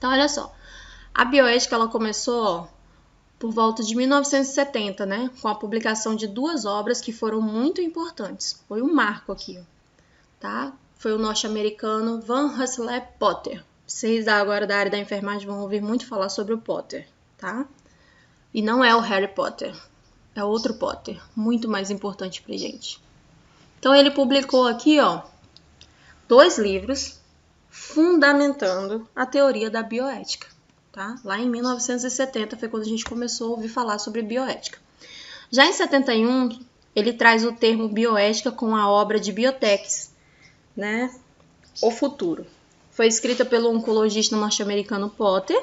Então, olha só, a bioética ela começou, ó, por volta de 1970, né, com a publicação de 2 obras que foram muito importantes. Foi um marco aqui, ó, tá? Foi o norte-americano Van Rensselaer Potter. Vocês agora da área da enfermagem vão ouvir muito falar sobre o Potter, tá? E não é o Harry Potter, é outro Potter, muito mais importante pra gente. Então ele publicou aqui, ó, 2 livros fundamentando a teoria da bioética, tá? Lá em 1970 foi quando a gente começou a ouvir falar sobre bioética. Já em 71, ele traz o termo bioética com a obra de Biotechs, né? O Futuro. Foi escrita pelo oncologista norte-americano Potter,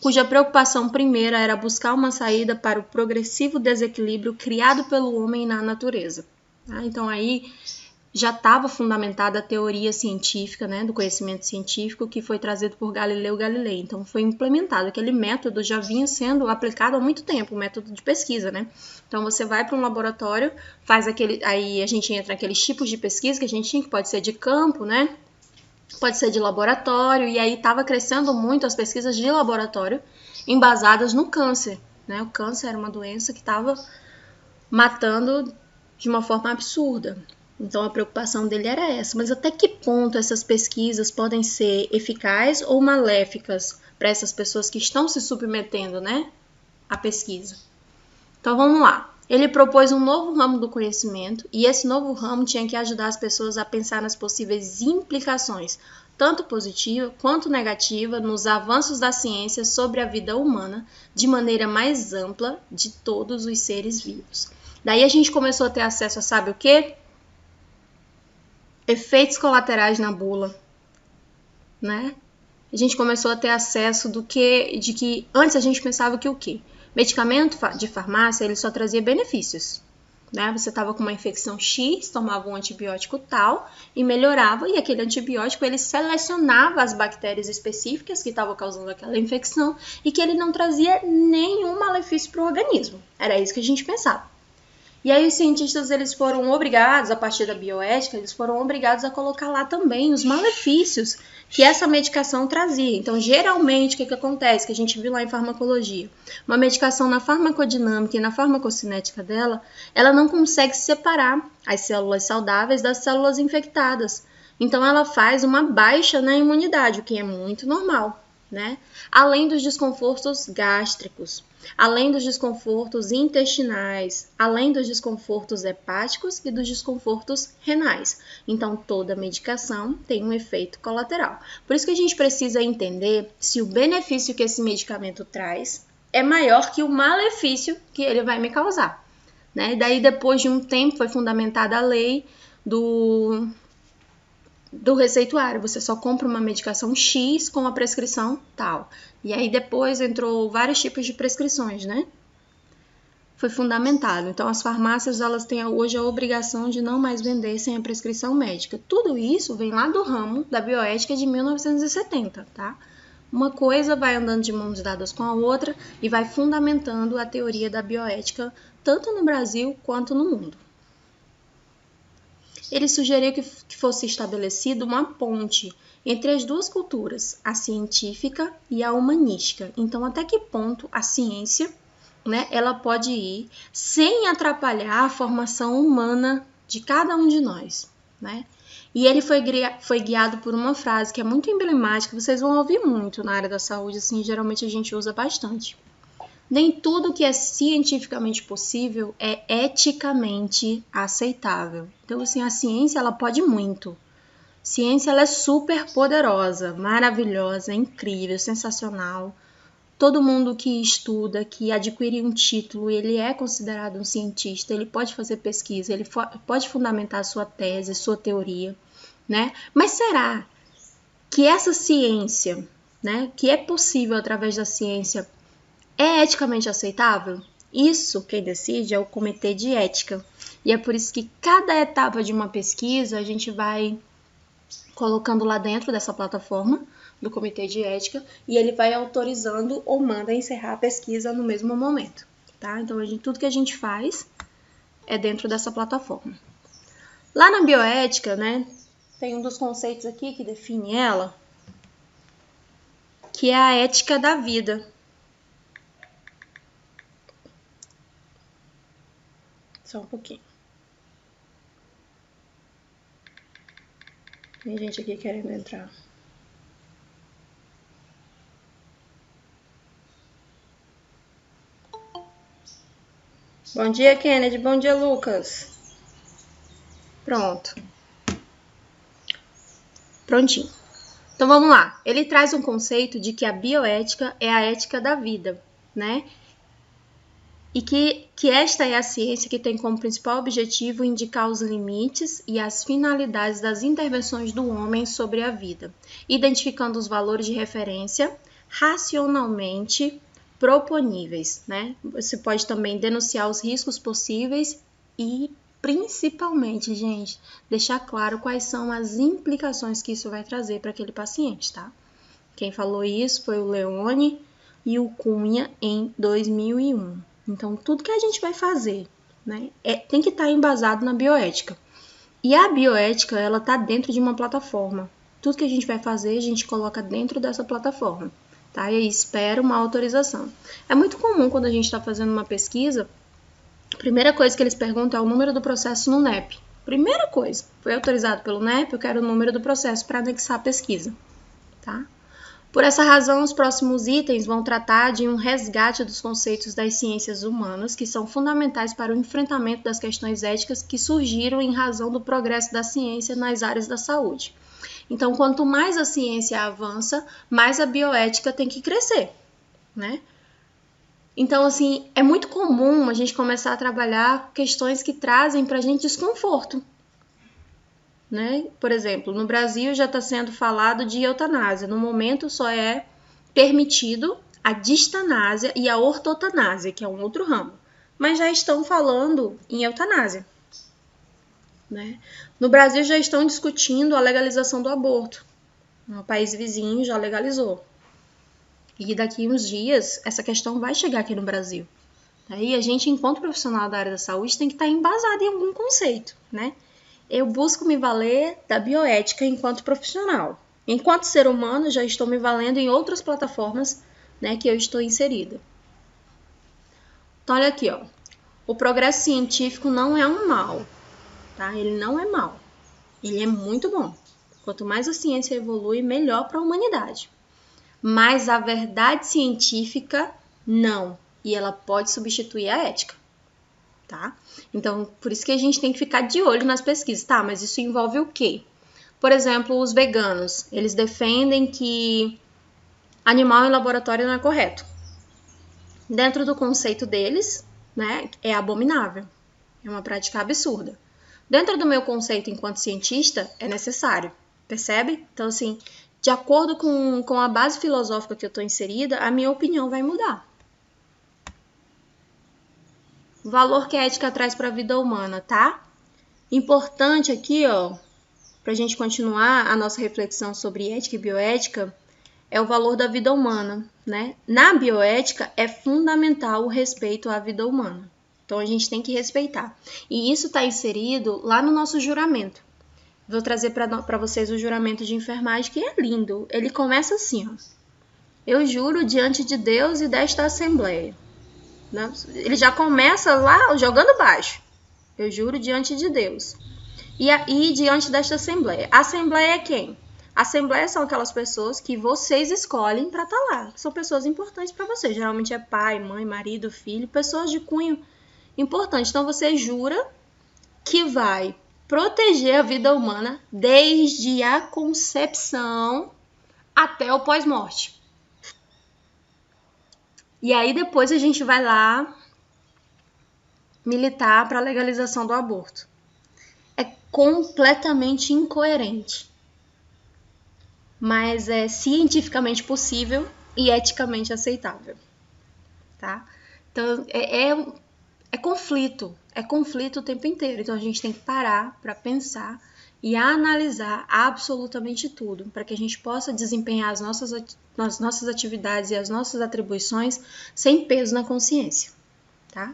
cuja preocupação primeira era buscar uma saída para o progressivo desequilíbrio criado pelo homem na natureza. Tá? Então aí já estava fundamentada a teoria científica, né, do conhecimento científico que foi trazido por Galileu Galilei. Então foi implementado, aquele método já vinha sendo aplicado há muito tempo, o método de pesquisa, né? Então você vai para um laboratório, faz aquele, aí a gente entra naqueles tipos de pesquisa que a gente tinha, que pode ser de campo, né? Pode ser de laboratório, e aí estava crescendo muito as pesquisas de laboratório embasadas no câncer, né? O câncer era uma doença que estava matando de uma forma absurda. Então a preocupação dele era essa, mas até que ponto essas pesquisas podem ser eficazes ou maléficas para essas pessoas que estão se submetendo, né, à pesquisa? Então vamos lá. Ele propôs um novo ramo do conhecimento e esse novo ramo tinha que ajudar as pessoas a pensar nas possíveis implicações, tanto positiva quanto negativa, nos avanços da ciência sobre a vida humana de maneira mais ampla de todos os seres vivos. Daí a gente começou a ter acesso a sabe o quê? Efeitos colaterais na bula, né? A gente começou a ter acesso de que antes a gente pensava que o quê? Medicamento de farmácia, ele só trazia benefícios, né? Você estava com uma infecção X, tomava um antibiótico tal e melhorava, e aquele antibiótico ele selecionava as bactérias específicas que estavam causando aquela infecção e que ele não trazia nenhum malefício para o organismo. Era isso que a gente pensava. E aí os cientistas eles foram obrigados, a partir da bioética, eles foram obrigados a colocar lá também os malefícios que essa medicação trazia. Então, geralmente, o que acontece? Que a gente viu lá em farmacologia. Uma medicação na farmacodinâmica e na farmacocinética dela, ela não consegue separar as células saudáveis das células infectadas. Então, ela faz uma baixa na imunidade, o que é muito normal, né? Além dos desconfortos gástricos, além dos desconfortos intestinais, além dos desconfortos hepáticos e dos desconfortos renais. Então, toda medicação tem um efeito colateral. Por isso que a gente precisa entender se o benefício que esse medicamento traz é maior que o malefício que ele vai me causar, né? Daí, depois de um tempo, foi fundamentada a lei do receituário, você só compra uma medicação X com a prescrição tal. E aí depois entrou vários tipos de prescrições, né? Foi fundamentado. Então as farmácias elas têm hoje a obrigação de não mais vender sem a prescrição médica. Tudo isso vem lá do ramo da bioética de 1970, tá? Uma coisa vai andando de mãos dadas com a outra e vai fundamentando a teoria da bioética tanto no Brasil quanto no mundo. Ele sugeriu que fosse estabelecida uma ponte entre as duas culturas, a científica e a humanística. Então, até que ponto a ciência, né, ela pode ir sem atrapalhar a formação humana de cada um de nós, né? E ele foi guiado por uma frase que é muito emblemática, vocês vão ouvir muito na área da saúde, assim, geralmente a gente usa bastante. Nem tudo que é cientificamente possível é eticamente aceitável. Então, assim, a ciência, ela pode muito. Ciência, ela é super poderosa, maravilhosa, incrível, sensacional. Todo mundo que estuda, que adquire um título, ele é considerado um cientista, ele pode fazer pesquisa, ele pode fundamentar sua tese, sua teoria, né? Mas será que essa ciência, né, que é possível através da ciência, é eticamente aceitável? Isso quem decide é o comitê de ética. E é por isso que cada etapa de uma pesquisa a gente vai colocando lá dentro dessa plataforma do comitê de ética e ele vai autorizando ou manda encerrar a pesquisa no mesmo momento, tá? Então, tudo que a gente faz é dentro dessa plataforma. Lá na bioética, né, tem um dos conceitos aqui que define ela, que é a ética da vida. Só um pouquinho. Tem gente aqui querendo entrar. Bom dia, Kennedy. Bom dia, Lucas. Pronto. Prontinho. Então vamos lá. Ele traz um conceito de que a bioética é a ética da vida, né? E que esta é a ciência que tem como principal objetivo indicar os limites e as finalidades das intervenções do homem sobre a vida, identificando os valores de referência racionalmente proponíveis, né? Você pode também denunciar os riscos possíveis e, principalmente, gente, deixar claro quais são as implicações que isso vai trazer para aquele paciente, tá? Quem falou isso foi o Leone e o Cunha em 2001. Então, tudo que a gente vai fazer, né, tem que estar embasado na bioética. E a bioética, ela está dentro de uma plataforma. Tudo que a gente vai fazer, a gente coloca dentro dessa plataforma, tá? E aí espera uma autorização. É muito comum quando a gente está fazendo uma pesquisa, a primeira coisa que eles perguntam é o número do processo no NEP. Primeira coisa, foi autorizado pelo NEP, eu quero o número do processo para anexar a pesquisa, tá? Por essa razão, os próximos itens vão tratar de um resgate dos conceitos das ciências humanas, que são fundamentais para o enfrentamento das questões éticas que surgiram em razão do progresso da ciência nas áreas da saúde. Então, quanto mais a ciência avança, mais a bioética tem que crescer, né? Então, assim, é muito comum a gente começar a trabalhar questões que trazem para a gente desconforto, né? Por exemplo, no Brasil já está sendo falado de eutanásia. No momento só é permitido a distanásia e a ortotanásia, que é um outro ramo. Mas já estão falando em eutanásia, né? No Brasil já estão discutindo a legalização do aborto. O país vizinho já legalizou. E daqui uns dias essa questão vai chegar aqui no Brasil. E a gente, enquanto profissional da área da saúde, tem que estar embasado em algum conceito, né? Eu busco me valer da bioética enquanto profissional. Enquanto ser humano, já estou me valendo em outras plataformas, né, que eu estou inserida. Então, olha aqui, ó. O progresso científico não é um mal, tá? Ele não é mal. Ele é muito bom. Quanto mais a ciência evolui, melhor para a humanidade. Mas a verdade científica, não. E ela pode substituir a ética. Tá? Então, por isso que a gente tem que ficar de olho nas pesquisas, tá? Mas isso envolve o quê? Por exemplo, os veganos, eles defendem que animal em laboratório não é correto. Dentro do conceito deles, né, é abominável, é uma prática absurda. Dentro do meu conceito enquanto cientista, é necessário, percebe? Então, assim, de acordo com a base filosófica que eu estou inserida, a minha opinião vai mudar. O valor que a ética traz para a vida humana, tá? Importante aqui, ó, para a gente continuar a nossa reflexão sobre ética e bioética, é o valor da vida humana, né? Na bioética é fundamental o respeito à vida humana. Então a gente tem que respeitar. E isso está inserido lá no nosso juramento. Vou trazer para vocês o juramento de enfermagem, que é lindo. Ele começa assim, ó. Eu juro diante de Deus e desta Assembleia. Ele já começa lá jogando baixo. Eu juro diante de Deus. E diante desta Assembleia. A Assembleia é quem? A Assembleia são aquelas pessoas que vocês escolhem para estar lá. São pessoas importantes para você. Geralmente é pai, mãe, marido, filho, pessoas de cunho importante. Então você jura que vai proteger a vida humana desde a concepção até o pós-morte. E aí depois a gente vai lá militar para a legalização do aborto. É completamente incoerente, mas é cientificamente possível e eticamente aceitável, tá? Então é conflito o tempo inteiro. Então a gente tem que parar para pensar e analisar absolutamente tudo, para que a gente possa desempenhar as nossas atividades e as nossas atribuições sem peso na consciência, tá?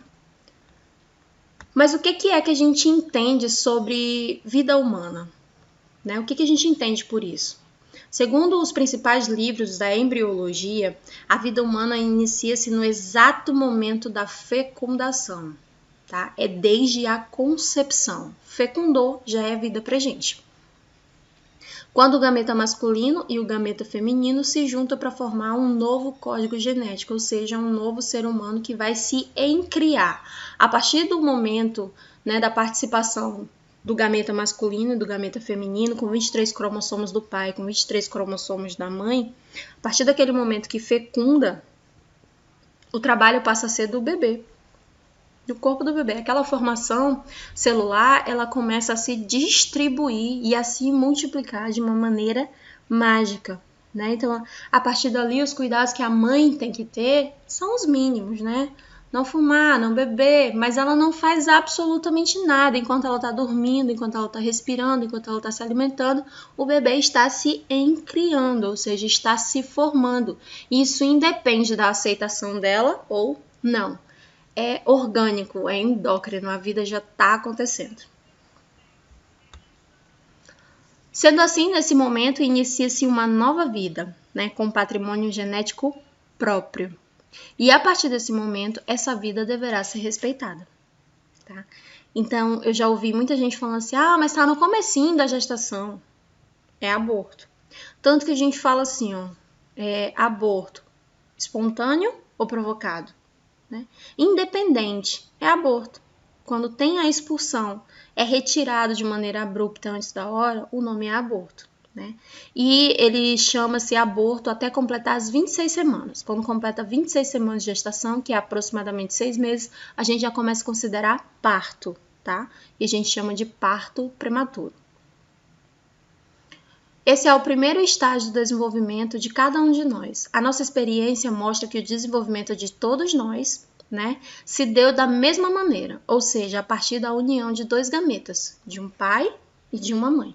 Mas o que é que a gente entende sobre vida humana? Né? O que a gente entende por isso? Segundo os principais livros da embriologia, a vida humana inicia-se no exato momento da fecundação, tá? É desde a concepção. Fecundou, já é vida pra gente. Quando o gameta masculino e o gameta feminino se juntam para formar um novo código genético, ou seja, um novo ser humano que vai se encriar. A partir do momento, né, da participação do gameta masculino e do gameta feminino, com 23 cromossomos do pai, com 23 cromossomos da mãe, a partir daquele momento que fecunda, o trabalho passa a ser do bebê, do corpo do bebê. Aquela formação celular, ela começa a se distribuir e a se multiplicar de uma maneira mágica, né? Então, a partir dali, os cuidados que a mãe tem que ter são os mínimos, né? Não fumar, não beber, mas ela não faz absolutamente nada enquanto ela está dormindo, enquanto ela está respirando, enquanto ela está se alimentando, o bebê está se encriando, ou seja, está se formando. Isso independe da aceitação dela ou não. É orgânico, é endócrino, a vida já está acontecendo. Sendo assim, nesse momento, inicia-se uma nova vida, né, com patrimônio genético próprio. E a partir desse momento, essa vida deverá ser respeitada, tá? Então, eu já ouvi muita gente falando assim, mas tá no comecinho da gestação. É aborto. Tanto que a gente fala assim, aborto espontâneo ou provocado, né? Independente, é aborto. Quando tem a expulsão, é retirado de maneira abrupta antes da hora, o nome é aborto, né? E ele chama-se aborto até completar as 26 semanas. Quando completa 26 semanas de gestação, que é aproximadamente 6 meses, a gente já começa a considerar parto, tá? E a gente chama de parto prematuro. Esse é o primeiro estágio do desenvolvimento de cada um de nós. A nossa experiência mostra que o desenvolvimento de todos nós, né, se deu da mesma maneira, ou seja, a partir da união de dois gametas, de um pai e de uma mãe.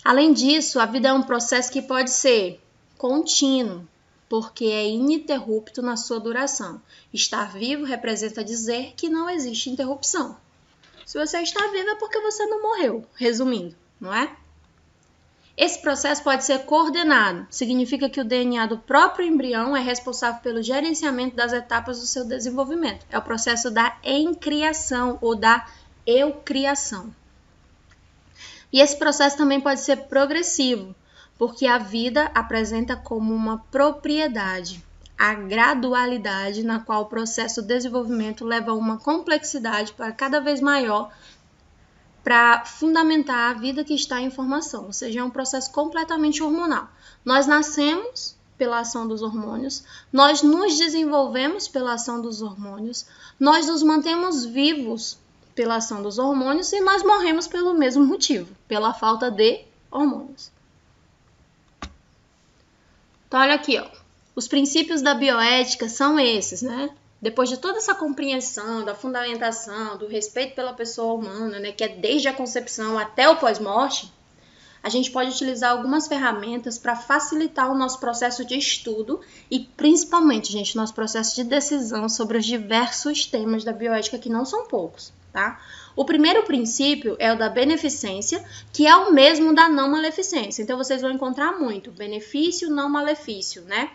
Além disso, a vida é um processo que pode ser contínuo, porque é ininterrupto na sua duração. Estar vivo representa dizer que não existe interrupção. Se você está vivo é porque você não morreu, resumindo, não é? Esse processo pode ser coordenado, significa que o DNA do próprio embrião é responsável pelo gerenciamento das etapas do seu desenvolvimento. É o processo da encriação ou da eucriação. E esse processo também pode ser progressivo, porque a vida apresenta como uma propriedade a gradualidade na qual o processo de desenvolvimento leva a uma complexidade para cada vez maior para fundamentar a vida que está em formação, ou seja, é um processo completamente hormonal. Nós nascemos pela ação dos hormônios, nós nos desenvolvemos pela ação dos hormônios, nós nos mantemos vivos pela ação dos hormônios e nós morremos pelo mesmo motivo, pela falta de hormônios. Então, olha aqui, os princípios da bioética são esses, né? Depois de toda essa compreensão, da fundamentação, do respeito pela pessoa humana, né, que é desde a concepção até o pós-morte, a gente pode utilizar algumas ferramentas para facilitar o nosso processo de estudo e, principalmente, gente, nosso processo de decisão sobre os diversos temas da bioética, que não são poucos, tá? O primeiro princípio é o da beneficência, que é o mesmo da não maleficência. Então, vocês vão encontrar muito benefício, não malefício, né?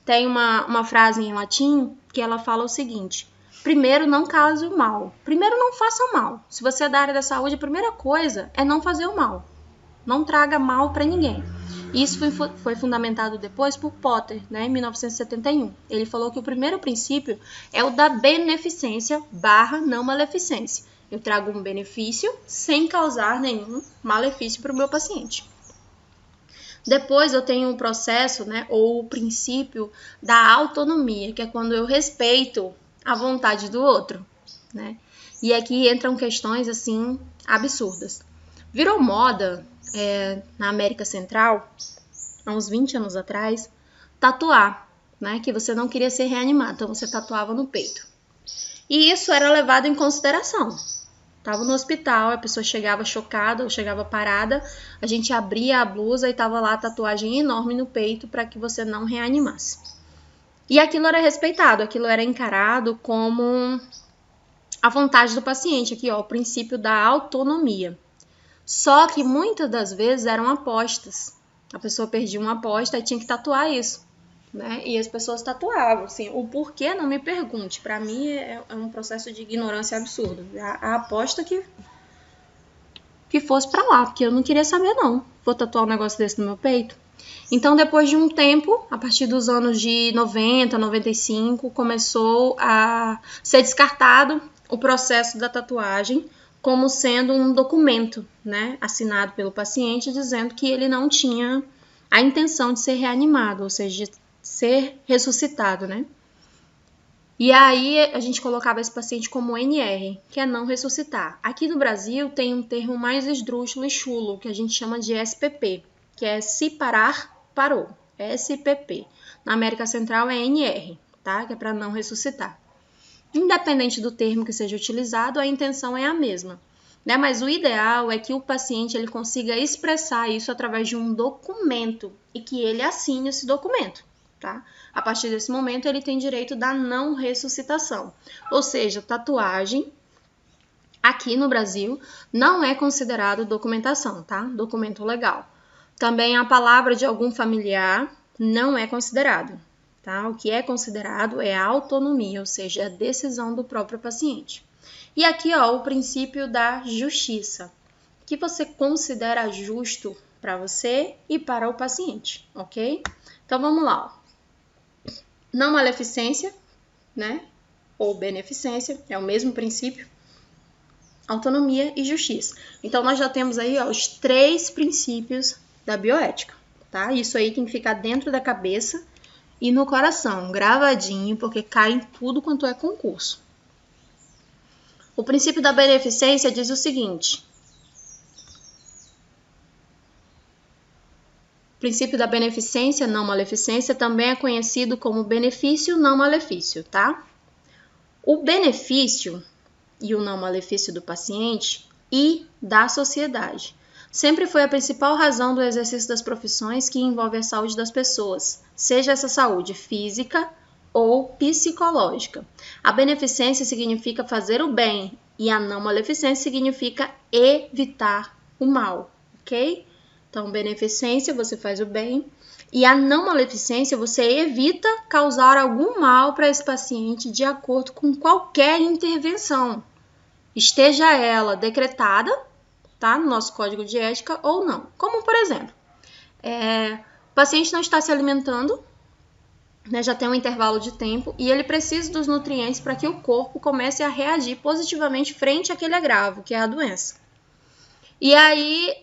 Tem uma frase em latim que ela fala o seguinte: primeiro, não cause o mal. Primeiro, não faça o mal. Se você é da área da saúde, a primeira coisa é não fazer o mal. Não traga mal para ninguém. Isso foi fundamentado depois por Potter, né, em 1971. Ele falou que o primeiro princípio é o da beneficência / não maleficência. Eu trago um benefício sem causar nenhum malefício para o meu paciente. Depois eu tenho o processo, né, ou o princípio da autonomia, que é quando eu respeito a vontade do outro, né? E aqui entram questões, assim, absurdas. Virou moda, na América Central, há uns 20 anos atrás, tatuar, né, que você não queria ser reanimado, então você tatuava no peito. E isso era levado em consideração. Tava no hospital, a pessoa chegava chocada ou chegava parada, a gente abria a blusa e tava lá a tatuagem enorme no peito para que você não reanimasse. E aquilo era respeitado, aquilo era encarado como a vontade do paciente, aqui ó, o princípio da autonomia. Só que muitas das vezes eram apostas. A pessoa perdia uma aposta e tinha que tatuar isso, né? E as pessoas tatuavam, assim, o porquê não me pergunte. Para mim é um processo de ignorância absurdo. A aposta que fosse para lá, porque eu não queria saber não. Vou tatuar um negócio desse no meu peito. Então, depois de um tempo, a partir dos anos de 90, 95, começou a ser descartado o processo da tatuagem como sendo um documento, né, assinado pelo paciente, dizendo que ele não tinha a intenção de ser reanimado, ou seja, de ser ressuscitado, né? E aí a gente colocava esse paciente como NR, que é não ressuscitar. Aqui no Brasil tem um termo mais esdrúxulo e chulo, que a gente chama de SPP, que é se parar, parou. SPP. Na América Central é NR, tá? Que é para não ressuscitar. Independente do termo que seja utilizado, a intenção é a mesma, né? Mas o ideal é que o paciente ele consiga expressar isso através de um documento e que ele assine esse documento, tá? A partir desse momento, ele tem direito da não ressuscitação, ou seja, tatuagem aqui no Brasil não é considerado documentação, tá? Documento legal. Também a palavra de algum familiar não é considerado. Tá? O que é considerado é a autonomia, ou seja, a decisão do próprio paciente. E aqui, ó, o princípio da justiça, que você considera justo para você e para o paciente, ok? Então, vamos lá. Ó. Não maleficência, né? Ou beneficência, é o mesmo princípio. Autonomia e justiça. Então, nós já temos aí, ó, os 3 princípios da bioética, tá? Isso aí tem que ficar dentro da cabeça e no coração, gravadinho, porque cai em tudo quanto é concurso. O princípio da beneficência diz o seguinte. O princípio da beneficência, não maleficência, também é conhecido como benefício não malefício, tá? O benefício e o não malefício do paciente e da sociedade sempre foi a principal razão do exercício das profissões que envolve a saúde das pessoas, seja essa saúde física ou psicológica. A beneficência significa fazer o bem e a não maleficência significa evitar o mal, ok? Então, beneficência, você faz o bem, e a não maleficência, você evita causar algum mal para esse paciente de acordo com qualquer intervenção, esteja ela decretada, tá, no nosso código de ética ou não. Como, por exemplo, o paciente não está se alimentando, né, já tem um intervalo de tempo, e ele precisa dos nutrientes para que o corpo comece a reagir positivamente frente àquele agravo, que é a doença. E aí,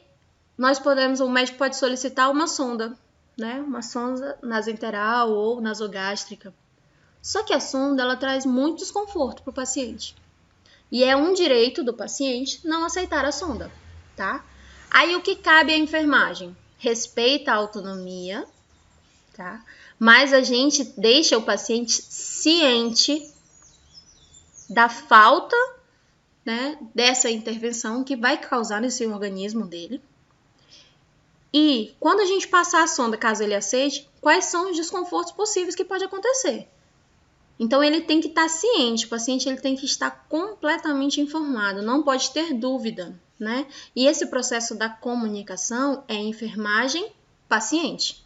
o médico pode solicitar uma sonda, né, uma sonda nasoenteral ou nasogástrica. Só que a sonda, ela traz muito desconforto para o paciente. E é um direito do paciente não aceitar a sonda, tá? Aí o que cabe à enfermagem? Respeita a autonomia, tá? Mas a gente deixa o paciente ciente da falta, né, dessa intervenção que vai causar nesse organismo dele. E quando a gente passar a sonda, caso ele aceite, quais são os desconfortos possíveis que pode acontecer? Então, ele tem que estar ciente, o paciente ele tem que estar completamente informado, não pode ter dúvida, né? E esse processo da comunicação é enfermagem-paciente.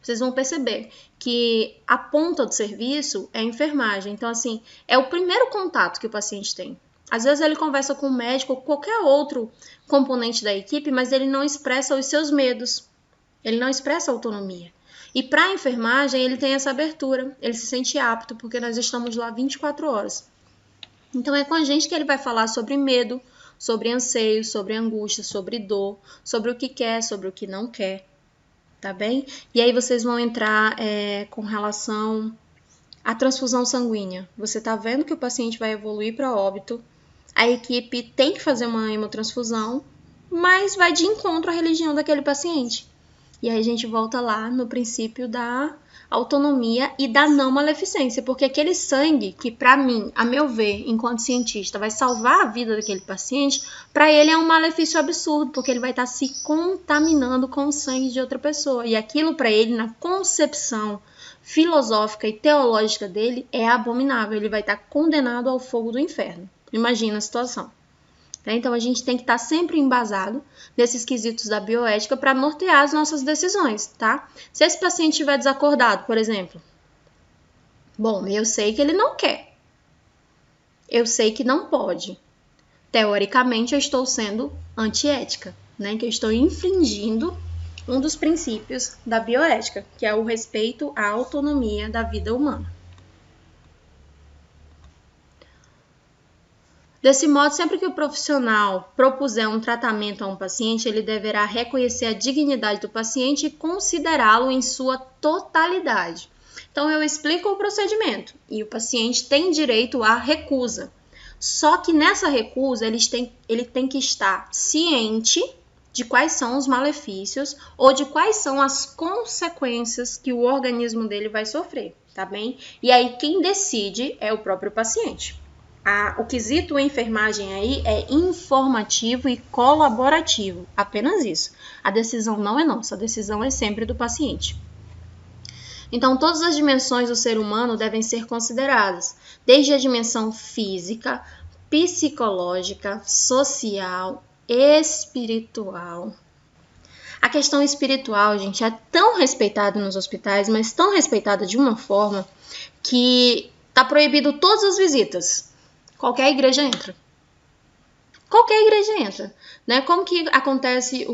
Vocês vão perceber que a ponta do serviço é a enfermagem. Então, assim, é o primeiro contato que o paciente tem. Às vezes ele conversa com o médico ou qualquer outro componente da equipe, mas ele não expressa os seus medos, ele não expressa a autonomia. E para a enfermagem, ele tem essa abertura, ele se sente apto, porque nós estamos lá 24 horas. Então, é com a gente que ele vai falar sobre medo, sobre anseio, sobre angústia, sobre dor, sobre o que quer, sobre o que não quer, tá bem? E aí vocês vão entrar com relação à transfusão sanguínea. Você tá vendo que o paciente vai evoluir para óbito, a equipe tem que fazer uma hemotransfusão, mas vai de encontro à religião daquele paciente. E aí a gente volta lá no princípio da autonomia e da não maleficência, porque aquele sangue que, para mim, a meu ver, enquanto cientista, vai salvar a vida daquele paciente, para ele é um malefício absurdo, porque ele vai estar se contaminando com o sangue de outra pessoa. E aquilo para ele, na concepção filosófica e teológica dele, é abominável. Ele vai estar condenado ao fogo do inferno. Imagina a situação. Tá? Então, a gente tem que estar sempre embasado nesses quesitos da bioética para nortear as nossas decisões, tá? Se esse paciente estiver desacordado, por exemplo, bom, eu sei que ele não quer, eu sei que não pode. Teoricamente, eu estou sendo antiética, né? Que eu estou infringindo um dos princípios da bioética, que é o respeito à autonomia da vida humana. Desse modo, sempre que o profissional propuser um tratamento a um paciente, ele deverá reconhecer a dignidade do paciente e considerá-lo em sua totalidade. Então, eu explico o procedimento e o paciente tem direito à recusa. Só que nessa recusa, ele tem que estar ciente de quais são os malefícios ou de quais são as consequências que o organismo dele vai sofrer, tá bem? E aí, quem decide é o próprio paciente. O quesito enfermagem aí é informativo e colaborativo, apenas isso. A decisão não é nossa, a decisão é sempre do paciente. Então, todas as dimensões do ser humano devem ser consideradas, desde a dimensão física, psicológica, social, espiritual. A questão espiritual, gente, é tão respeitada nos hospitais, mas tão respeitada de uma forma que está proibido todas as visitas. Qualquer igreja entra. Qualquer igreja entra, né? Como que acontece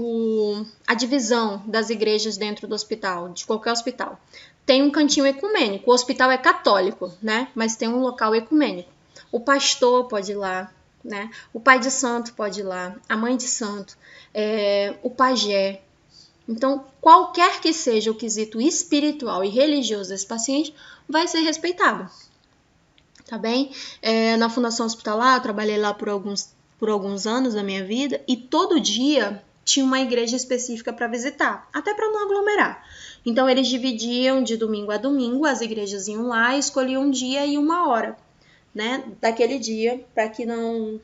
a divisão das igrejas dentro do hospital, de qualquer hospital? Tem um cantinho ecumênico. O hospital é católico, né? Mas tem um local ecumênico. O pastor pode ir lá, né? O pai de santo pode ir lá, a mãe de santo, o pajé. Então, qualquer que seja o quesito espiritual e religioso desse paciente, vai ser respeitado. Tá bem? Na Fundação Hospitalar, eu trabalhei lá por alguns anos da minha vida e todo dia tinha uma igreja específica para visitar, até para não aglomerar. Então, eles dividiam de domingo a domingo, as igrejas iam lá e escolhiam um dia e uma hora, né, daquele dia, para que não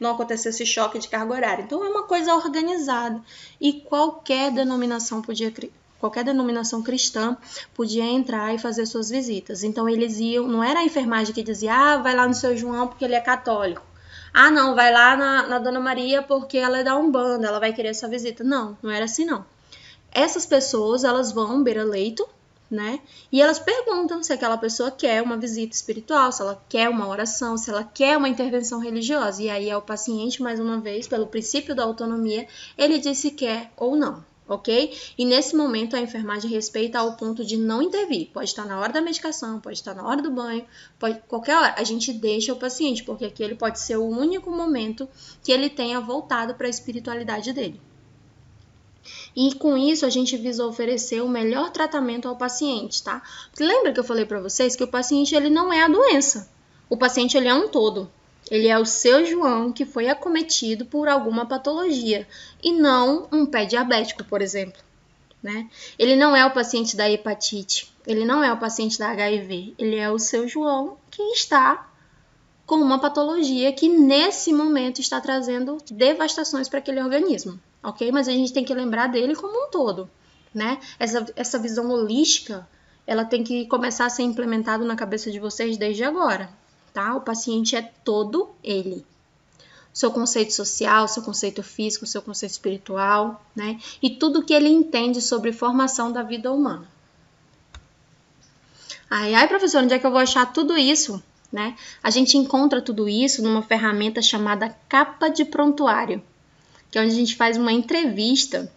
acontecesse choque de carga horária. Então, é uma coisa organizada e qualquer denominação cristã podia entrar e fazer suas visitas. Então, eles iam, não era a enfermagem que dizia, vai lá no seu João porque ele é católico. Não, vai lá na Dona Maria porque ela é da Umbanda, ela vai querer sua visita. Não era assim não. Essas pessoas, elas vão beira-leito, né? E elas perguntam se aquela pessoa quer uma visita espiritual, se ela quer uma oração, se ela quer uma intervenção religiosa. E aí é o paciente, mais uma vez, pelo princípio da autonomia, ele diz se quer ou não. Ok? E nesse momento a enfermagem respeita ao ponto de não intervir. Pode estar na hora da medicação, pode estar na hora do banho, qualquer hora. A gente deixa o paciente, porque aquele pode ser o único momento que ele tenha voltado para a espiritualidade dele. E com isso a gente visa oferecer o melhor tratamento ao paciente, tá? Lembra que eu falei para vocês que o paciente ele não é a doença. O paciente ele é um todo. Ele é o seu João que foi acometido por alguma patologia e não um pé diabético, por exemplo, né? Ele não é o paciente da hepatite, ele não é o paciente da HIV, ele é o seu João que está com uma patologia que nesse momento está trazendo devastações para aquele organismo, ok? Mas a gente tem que lembrar dele como um todo, né? Essa visão holística, ela tem que começar a ser implementada na cabeça de vocês desde agora. Tá? O paciente é todo ele. Seu conceito social, seu conceito físico, seu conceito espiritual, né? E tudo que ele entende sobre formação da vida humana. Ai, professor, onde é que eu vou achar tudo isso? Né? A gente encontra tudo isso numa ferramenta chamada capa de prontuário, que é onde a gente faz uma entrevista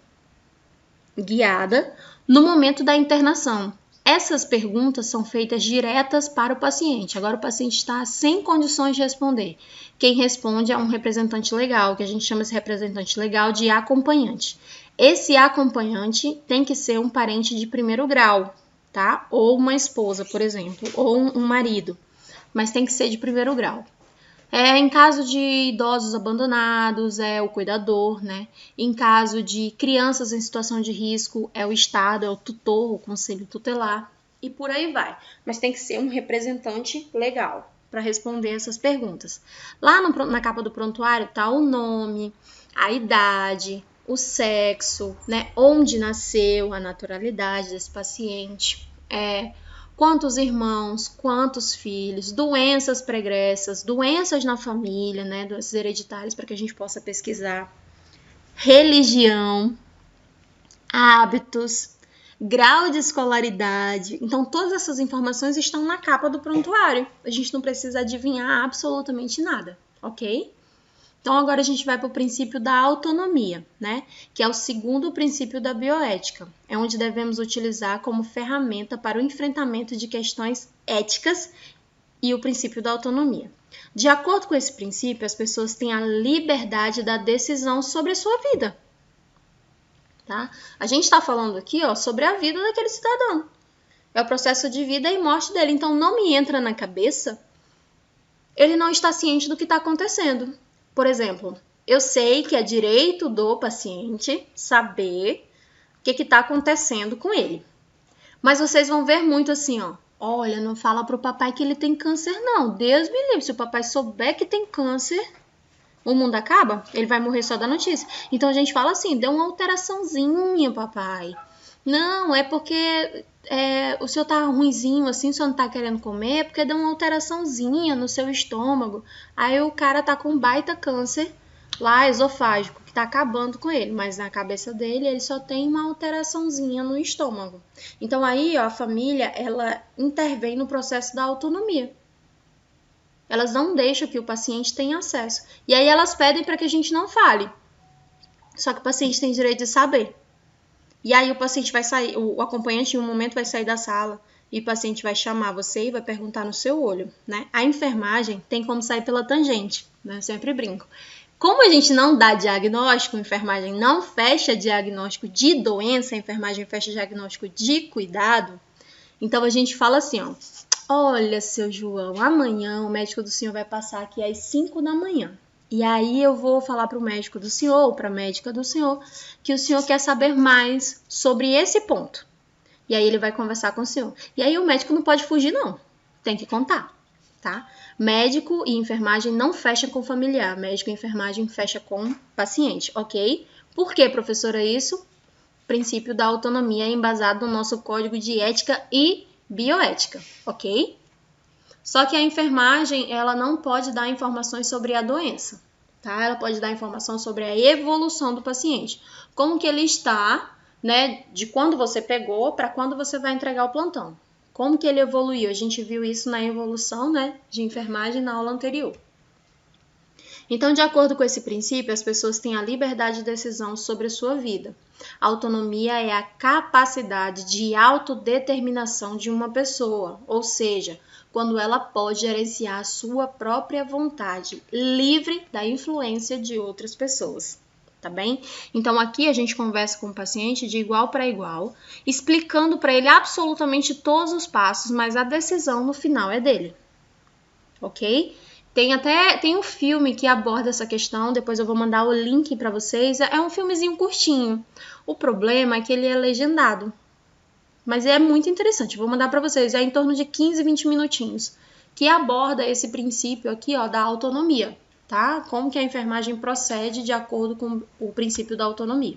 guiada no momento da internação. Essas perguntas são feitas diretas para o paciente. Agora o paciente está sem condições de responder. Quem responde é um representante legal, que a gente chama esse representante legal de acompanhante. Esse acompanhante tem que ser um parente de primeiro grau, tá? Ou uma esposa, por exemplo, ou um marido, mas tem que ser de primeiro grau. Em caso de idosos abandonados, é o cuidador, né? Em caso de crianças em situação de risco, é o Estado, é o tutor, o conselho tutelar, e por aí vai. Mas tem que ser um representante legal para responder essas perguntas. Lá na capa do prontuário tá o nome, a idade, o sexo, né? Onde nasceu, a naturalidade desse paciente, quantos irmãos, quantos filhos, doenças pregressas, doenças na família, né, doenças hereditárias, para que a gente possa pesquisar, religião, hábitos, grau de escolaridade. Então, todas essas informações estão na capa do prontuário. A gente não precisa adivinhar absolutamente nada, ok? Então, agora a gente vai para o princípio da autonomia, né? Que é o segundo princípio da bioética. É onde devemos utilizar como ferramenta para o enfrentamento de questões éticas e o princípio da autonomia. De acordo com esse princípio, as pessoas têm a liberdade da decisão sobre a sua vida. Tá? A gente está falando aqui, ó, sobre a vida daquele cidadão. É o processo de vida e morte dele. Então, não me entra na cabeça, ele não está ciente do que está acontecendo. Por exemplo, eu sei que é direito do paciente saber o que está acontecendo com ele. Mas vocês vão ver muito assim, ó. Olha, não fala pro papai que ele tem câncer, não. Deus me livre, se o papai souber que tem câncer, o mundo acaba, ele vai morrer só da notícia. Então a gente fala assim, deu uma alteraçãozinha, papai. Não, é porque o senhor tá ruinzinho assim, o senhor não tá querendo comer, porque deu uma alteraçãozinha no seu estômago. Aí o cara tá com baita câncer lá, esofágico, que tá acabando com ele. Mas na cabeça dele, ele só tem uma alteraçãozinha no estômago. Então aí, ó, a família, ela intervém no processo da autonomia. Elas não deixam que o paciente tenha acesso. E aí elas pedem para que a gente não fale. Só que o paciente tem direito de saber. E aí o paciente vai sair, o acompanhante em um momento vai sair da sala e o paciente vai chamar você e vai perguntar no seu olho, né? A enfermagem tem como sair pela tangente, né? Eu sempre brinco. Como a gente não dá diagnóstico, a enfermagem não fecha diagnóstico de doença, a enfermagem fecha diagnóstico de cuidado, então a gente fala assim, ó. Olha, seu João, amanhã o médico do senhor vai passar aqui às 5 da manhã. E aí eu vou falar para o médico do senhor, ou para a médica do senhor, que o senhor quer saber mais sobre esse ponto. E aí ele vai conversar com o senhor. E aí o médico não pode fugir, não. Tem que contar, tá? Médico e enfermagem não fecham com familiar. Médico e enfermagem fecha com paciente, ok? Por que, professora, isso? Princípio da autonomia é embasado no nosso código de ética e bioética, ok? Só que a enfermagem, ela não pode dar informações sobre a doença, tá? Ela pode dar informação sobre a evolução do paciente. Como que ele está, né? De quando você pegou para quando você vai entregar o plantão. Como que ele evoluiu? A gente viu isso na evolução, né? De enfermagem na aula anterior. Então, de acordo com esse princípio, as pessoas têm a liberdade de decisão sobre a sua vida. A autonomia é a capacidade de autodeterminação de uma pessoa, ou seja, quando ela pode gerenciar a sua própria vontade, livre da influência de outras pessoas, tá bem? Então, aqui a gente conversa com o paciente de igual para igual, explicando para ele absolutamente todos os passos, mas a decisão no final é dele, ok? Tem um filme que aborda essa questão, depois eu vou mandar o link para vocês. É um filmezinho curtinho. O problema é que ele é legendado. Mas é muito interessante, vou mandar para vocês. É em torno de 15, 20 minutinhos. Que aborda esse princípio aqui, ó, da autonomia, tá? Como que a enfermagem procede de acordo com o princípio da autonomia.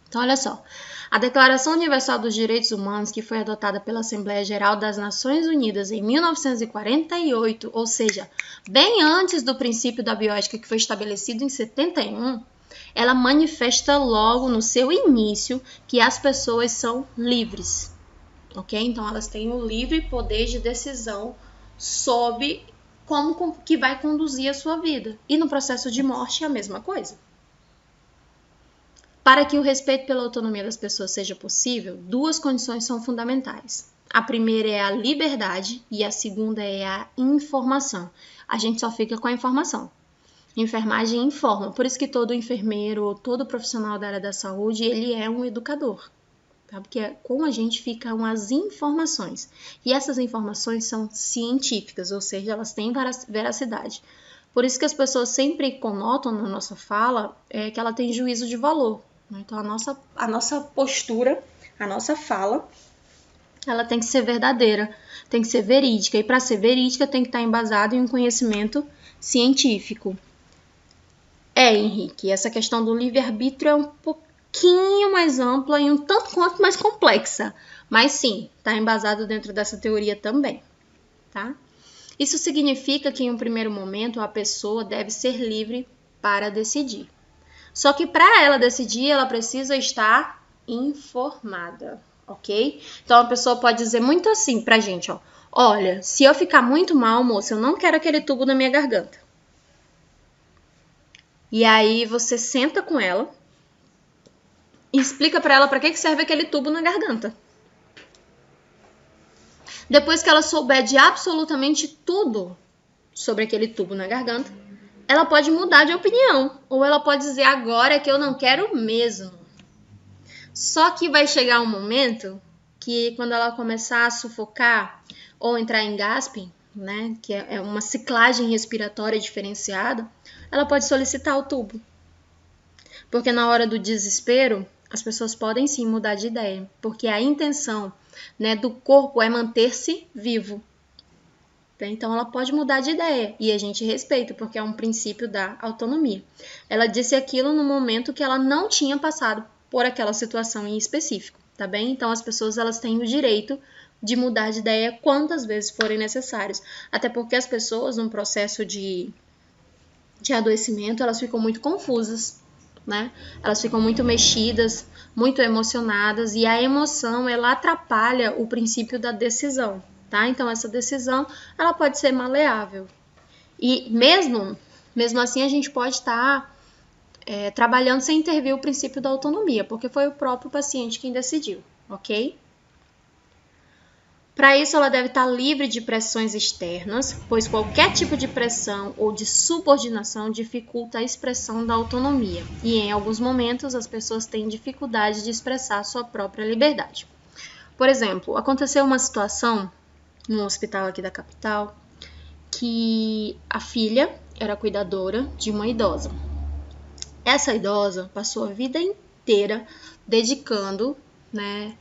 Então, olha só. A Declaração Universal dos Direitos Humanos, que foi adotada pela Assembleia Geral das Nações Unidas em 1948, ou seja, bem antes do princípio da bioética que foi estabelecido em 71, ela manifesta logo no seu início que as pessoas são livres, ok? Então, elas têm o livre poder de decisão sobre como que vai conduzir a sua vida. E no processo de morte é a mesma coisa. Para que o respeito pela autonomia das pessoas seja possível, duas condições são fundamentais. A primeira é a liberdade e a segunda é a informação. A gente só fica com a informação. Enfermagem informa, por isso que todo enfermeiro ou todo profissional da área da saúde, ele é um educador. Tá? Porque com a gente ficam as informações. E essas informações são científicas, ou seja, elas têm veracidade. Por isso que as pessoas sempre conotam na nossa fala que ela tem juízo de valor. Então, a nossa postura, a nossa fala, ela tem que ser verdadeira, tem que ser verídica. E para ser verídica, tem que estar embasada em um conhecimento científico. Henrique, essa questão do livre-arbítrio é um pouquinho mais ampla e um tanto quanto mais complexa. Mas sim, está embasado dentro dessa teoria também, tá? Isso significa que em um primeiro momento a pessoa deve ser livre para decidir. Só que para ela decidir, ela precisa estar informada, ok? Então a pessoa pode dizer muito assim pra gente, ó. Olha, se eu ficar muito mal, moça, eu não quero aquele tubo na minha garganta. E aí você senta com ela e explica pra ela pra que serve aquele tubo na garganta. Depois que ela souber de absolutamente tudo sobre aquele tubo na garganta, ela pode mudar de opinião. Ou ela pode dizer, agora é que eu não quero mesmo. Só que vai chegar um momento que quando ela começar a sufocar ou entrar em gasping, né, que é uma ciclagem respiratória diferenciada, ela pode solicitar o tubo. Porque na hora do desespero, as pessoas podem sim mudar de ideia, porque a intenção, né, do corpo é manter-se vivo. Então ela pode mudar de ideia e a gente respeita, porque é um princípio da autonomia. Ela disse aquilo no momento que ela não tinha passado por aquela situação em específico, tá bem? Então as pessoas elas têm o direito de mudar de ideia quantas vezes forem necessárias, até porque as pessoas num processo de adoecimento, elas ficam muito confusas, né? Elas ficam muito mexidas, muito emocionadas e a emoção ela atrapalha o princípio da decisão, tá? Então essa decisão ela pode ser maleável e mesmo assim a gente pode estar trabalhando sem intervir o princípio da autonomia, porque foi o próprio paciente quem decidiu, ok? Para isso, ela deve estar livre de pressões externas, pois qualquer tipo de pressão ou de subordinação dificulta a expressão da autonomia. E em alguns momentos, as pessoas têm dificuldade de expressar sua própria liberdade. Por exemplo, aconteceu uma situação no hospital aqui da capital que a filha era cuidadora de uma idosa. Essa idosa passou a vida inteira dedicando, né,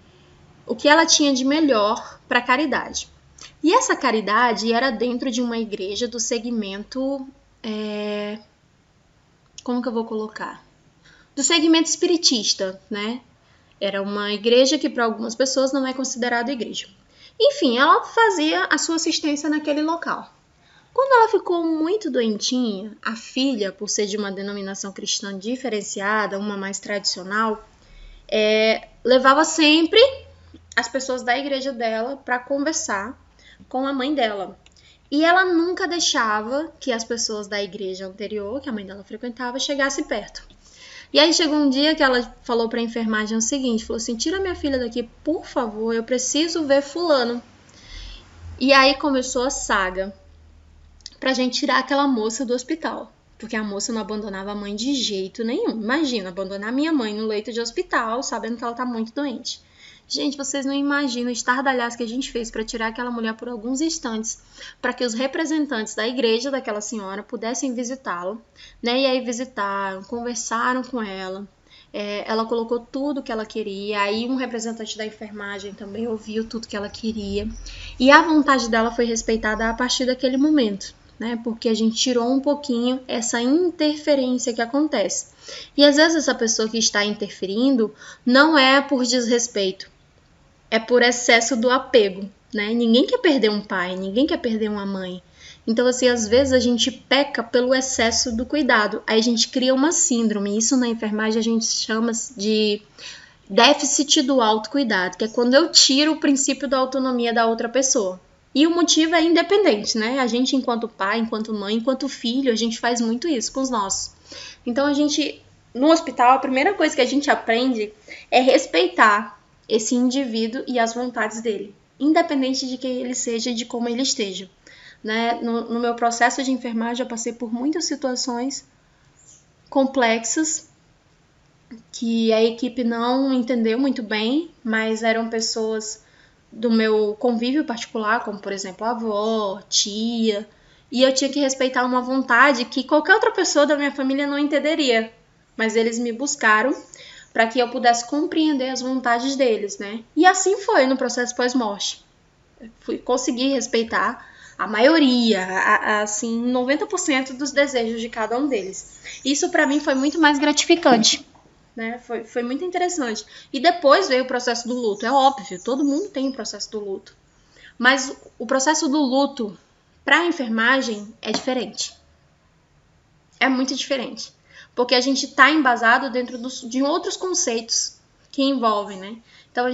o que ela tinha de melhor para a caridade. E essa caridade era dentro de uma igreja do segmento... como que eu vou colocar? Do segmento espiritista, né? Era uma igreja que para algumas pessoas não é considerada igreja. Enfim, ela fazia a sua assistência naquele local. Quando ela ficou muito doentinha, a filha, por ser de uma denominação cristã diferenciada, uma mais tradicional, levava sempre as pessoas da igreja dela para conversar com a mãe dela. E ela nunca deixava que as pessoas da igreja anterior, que a mãe dela frequentava, chegassem perto. E aí chegou um dia que ela falou para a enfermagem o seguinte, falou assim, tira minha filha daqui, por favor, eu preciso ver fulano. E aí começou a saga pra gente tirar aquela moça do hospital. Porque a moça não abandonava a mãe de jeito nenhum. Imagina, abandonar minha mãe no leito de hospital, sabendo que ela tá muito doente. Gente, vocês não imaginam o estardalhaço que a gente fez para tirar aquela mulher por alguns instantes, para que os representantes da igreja daquela senhora pudessem visitá-la, né? E aí visitaram, conversaram com ela, ela colocou tudo que ela queria, aí um representante da enfermagem também ouviu tudo que ela queria, e a vontade dela foi respeitada a partir daquele momento, né? Porque a gente tirou um pouquinho essa interferência que acontece. E às vezes essa pessoa que está interferindo não é por desrespeito, é por excesso do apego, né? Ninguém quer perder um pai, ninguém quer perder uma mãe. Então, assim, às vezes a gente peca pelo excesso do cuidado. Aí a gente cria uma síndrome. Isso na enfermagem a gente chama de déficit do autocuidado, que é quando eu tiro o princípio da autonomia da outra pessoa. E o motivo é independente, né? A gente, enquanto pai, enquanto mãe, enquanto filho, a gente faz muito isso com os nossos. Então, a gente, no hospital, a primeira coisa que a gente aprende é respeitar esse indivíduo e as vontades dele, independente de quem ele seja e de como ele esteja. Né? No meu processo de enfermagem, eu passei por muitas situações complexas que a equipe não entendeu muito bem, mas eram pessoas do meu convívio particular, como, por exemplo, a avó, tia, e eu tinha que respeitar uma vontade que qualquer outra pessoa da minha família não entenderia, mas eles me buscaram para que eu pudesse compreender as vontades deles, né? E assim foi no processo pós-morte. Consegui respeitar a maioria, assim, 90% dos desejos de cada um deles. Isso para mim foi muito mais gratificante, né? Foi muito interessante. E depois veio o processo do luto. É óbvio, todo mundo tem o processo do luto. Mas o processo do luto para a enfermagem é diferente. É muito diferente. Porque a gente está embasado dentro de outros conceitos que envolvem, né? Então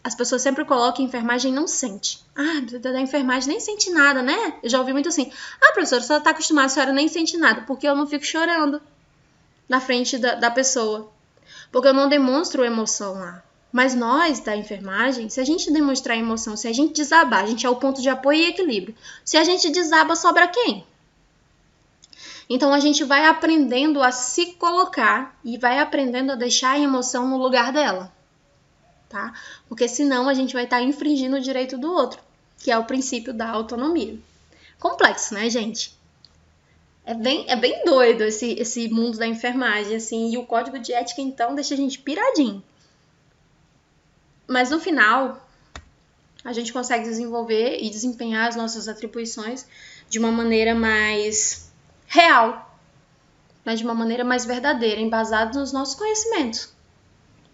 as pessoas sempre colocam enfermagem não sente. Ah, da enfermagem nem sente nada, né? Eu já ouvi muito assim. Ah, professora, a senhora tá acostumada, a senhora nem sente nada, porque eu não fico chorando na frente da pessoa. Porque eu não demonstro emoção lá. Mas nós, da enfermagem, se a gente demonstrar emoção, se a gente desabar, a gente é o ponto de apoio e equilíbrio. Se a gente desaba, sobra quem? Então a gente vai aprendendo a se colocar e vai aprendendo a deixar a emoção no lugar dela. Tá? Porque senão a gente vai estar infringindo o direito do outro, que é o princípio da autonomia. Complexo, né, gente? É bem doido esse mundo da enfermagem, assim, e o código de ética, então, deixa a gente piradinho. Mas no final, a gente consegue desenvolver e desempenhar as nossas atribuições de uma maneira mais real, mas de uma maneira mais verdadeira, embasada nos nossos conhecimentos,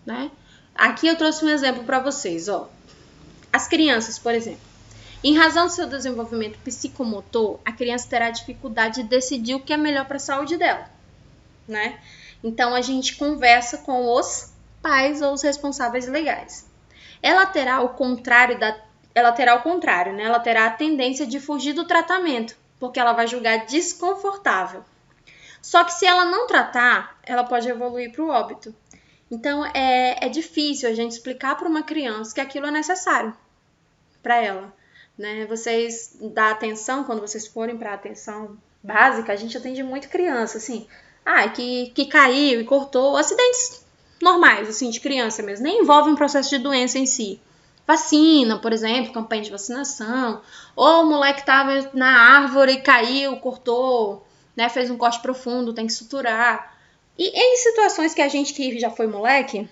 né? Aqui eu trouxe um exemplo para vocês, ó. As crianças, por exemplo. Em razão do seu desenvolvimento psicomotor, a criança terá dificuldade de decidir o que é melhor para a saúde dela, né? Então a gente conversa com os pais ou os responsáveis legais. Ela terá o contrário, né? Ela terá a tendência de fugir do tratamento, porque ela vai julgar desconfortável. Só que se ela não tratar, ela pode evoluir para o óbito. Então é difícil a gente explicar para uma criança que aquilo é necessário para ela, né? Vocês dão atenção, quando vocês forem para a atenção básica, a gente atende muito criança, assim, que caiu e cortou, acidentes normais, assim, de criança mesmo, nem envolve um processo de doença em si. Vacina, por exemplo, campanha de vacinação, ou o moleque estava na árvore e caiu, cortou, né, fez um corte profundo, tem que suturar. E em situações que a gente que já foi moleque,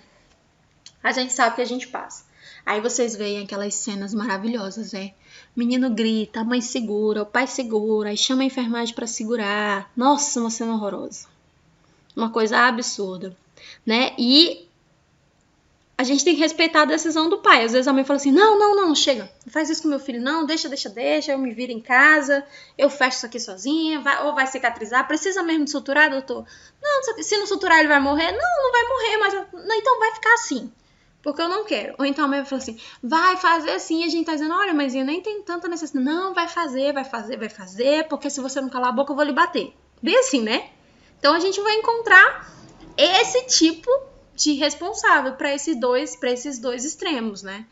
a gente sabe que a gente passa. Aí vocês veem aquelas cenas maravilhosas, né? Menino grita, a mãe segura, o pai segura, aí chama a enfermagem para segurar. Nossa, uma cena horrorosa. Uma coisa absurda, né? E a gente tem que respeitar a decisão do pai. Às vezes a mãe fala assim, não, chega, não faz isso com meu filho, não, deixa, eu me viro em casa, eu fecho isso aqui sozinha, ou vai cicatrizar, precisa mesmo de suturar, doutor? Não, se não suturar ele vai morrer? Não vai morrer, mas não, então vai ficar assim, porque eu não quero. Ou então a mãe vai falar assim, vai fazer assim, e a gente tá dizendo, olha, mas eu nem tenho tanta necessidade. Não, vai fazer, porque se você não calar a boca eu vou lhe bater. Bem assim, né? Então a gente vai encontrar esse tipo de responsável para esses dois extremos, né?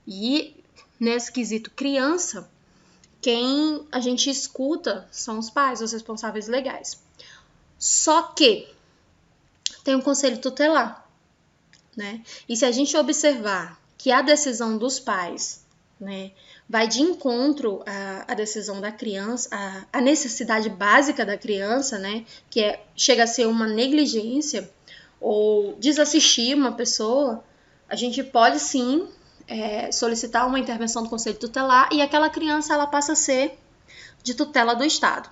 E nesse quesito criança, quem a gente escuta são os pais, os responsáveis legais. Só que tem um conselho tutelar, né? E se a gente observar que a decisão dos pais, né, vai de encontro à decisão da criança, à necessidade básica da criança, né, que chega a ser uma negligência, ou desassistir uma pessoa, a gente pode sim solicitar uma intervenção do Conselho Tutelar e aquela criança ela passa a ser de tutela do Estado.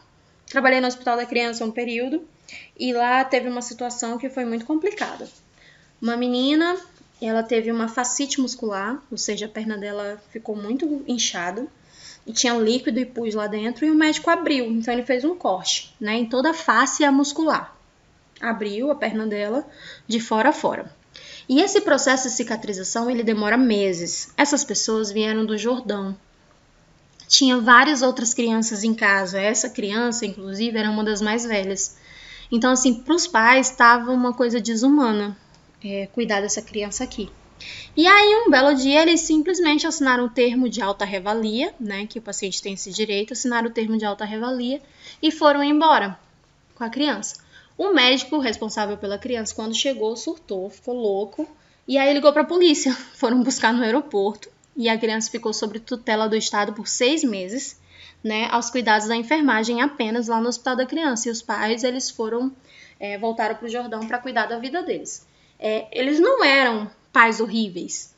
Trabalhei no Hospital da Criança um período e lá teve uma situação que foi muito complicada. Uma menina, ela teve uma fascite muscular, ou seja, a perna dela ficou muito inchada e tinha líquido e pus lá dentro e o médico abriu, então ele fez um corte, né, em toda a face muscular. Abriu a perna dela de fora a fora. E esse processo de cicatrização, ele demora meses. Essas pessoas vieram do Jordão. Tinha várias outras crianças em casa. Essa criança, inclusive, era uma das mais velhas. Então, assim, para os pais, estava uma coisa desumana cuidar dessa criança aqui. E aí, um belo dia, eles simplesmente assinaram o termo de alta revalia, né, que o paciente tem esse direito, assinaram o termo de alta revalia e foram embora com a criança. O médico responsável pela criança, quando chegou, surtou, ficou louco, e aí ligou para a polícia. Foram buscar no aeroporto, e a criança ficou sob tutela do Estado por 6 meses, né, aos cuidados da enfermagem apenas lá no Hospital da Criança. E os pais, eles voltaram para o Jordão para cuidar da vida deles. Eles não eram pais horríveis,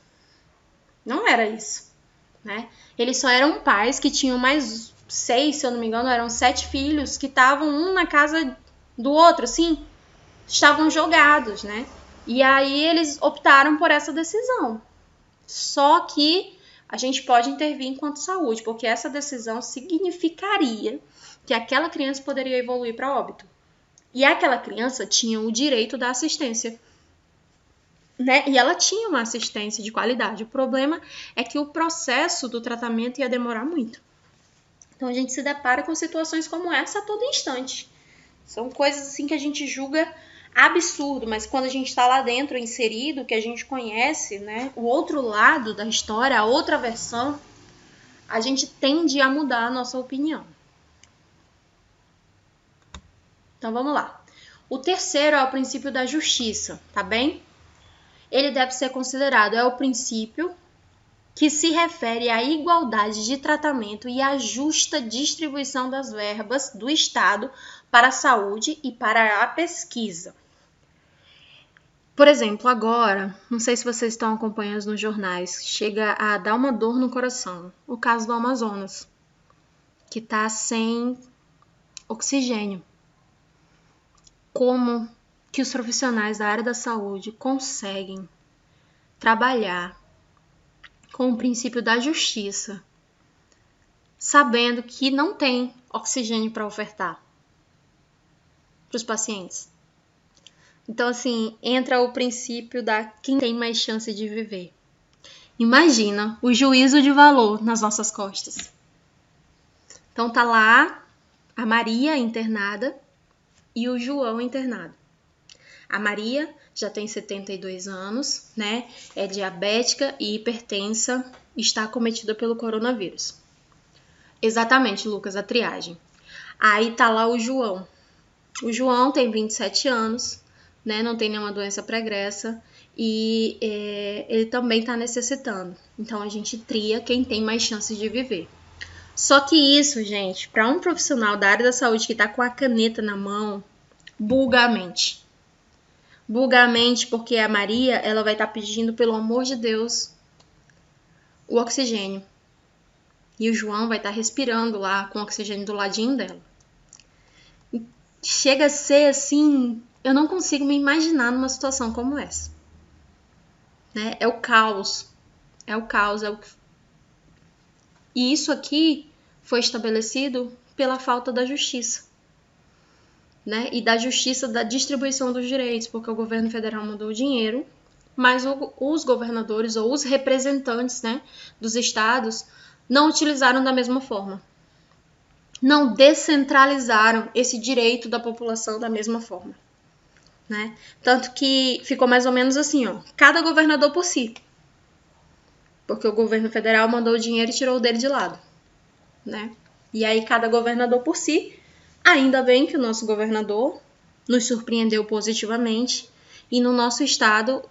não era isso, né? Eles só eram pais que tinham mais 6, se eu não me engano, eram 7 filhos, que estavam um na casa do outro, assim, estavam jogados, né? E aí eles optaram por essa decisão. Só que a gente pode intervir enquanto saúde, porque essa decisão significaria que aquela criança poderia evoluir para óbito. E aquela criança tinha o direito da assistência, né? E ela tinha uma assistência de qualidade. O problema é que o processo do tratamento ia demorar muito. Então a gente se depara com situações como essa a todo instante. São coisas assim que a gente julga absurdo, mas quando a gente está lá dentro, inserido, que a gente conhece, né, o outro lado da história, a outra versão, a gente tende a mudar a nossa opinião. Então vamos lá. O terceiro é o princípio da justiça, tá bem? Ele deve ser considerado, é o princípio que se refere à igualdade de tratamento e à justa distribuição das verbas do Estado para a saúde e para a pesquisa. Por exemplo, agora, não sei se vocês estão acompanhando nos jornais, chega a dar uma dor no coração. O caso do Amazonas, que está sem oxigênio. Como que os profissionais da área da saúde conseguem trabalhar com o princípio da justiça, sabendo que não tem oxigênio para ofertar para os pacientes? Então, assim, entra o princípio da quem tem mais chance de viver. Imagina o juízo de valor nas nossas costas. Então, tá lá a Maria internada e o João internado. A Maria já tem 72 anos, né? É diabética e hipertensa, está acometida pelo coronavírus. Exatamente, Lucas, a triagem. Aí tá lá o João. O João tem 27 anos, né? Não tem nenhuma doença pregressa e ele também está necessitando. Então a gente tria quem tem mais chances de viver. Só que isso, gente, para um profissional da área da saúde que está com a caneta na mão, buga a mente. Buga a mente porque a Maria, ela vai estar pedindo, pelo amor de Deus, o oxigênio. E o João vai estar respirando lá com o oxigênio do ladinho dela. Chega a ser assim, eu não consigo me imaginar numa situação como essa. Né? É o caos. E isso aqui foi estabelecido pela falta da justiça. Né? E da justiça da distribuição dos direitos, porque o governo federal mandou o dinheiro, mas os governadores ou os representantes, né, dos estados não utilizaram da mesma forma. Não descentralizaram esse direito da população da mesma forma. Né? Tanto que ficou mais ou menos assim, ó, cada governador por si. Porque o governo federal mandou o dinheiro e tirou o dele de lado. Né? E aí cada governador por si. Ainda bem que o nosso governador nos surpreendeu positivamente e no nosso estado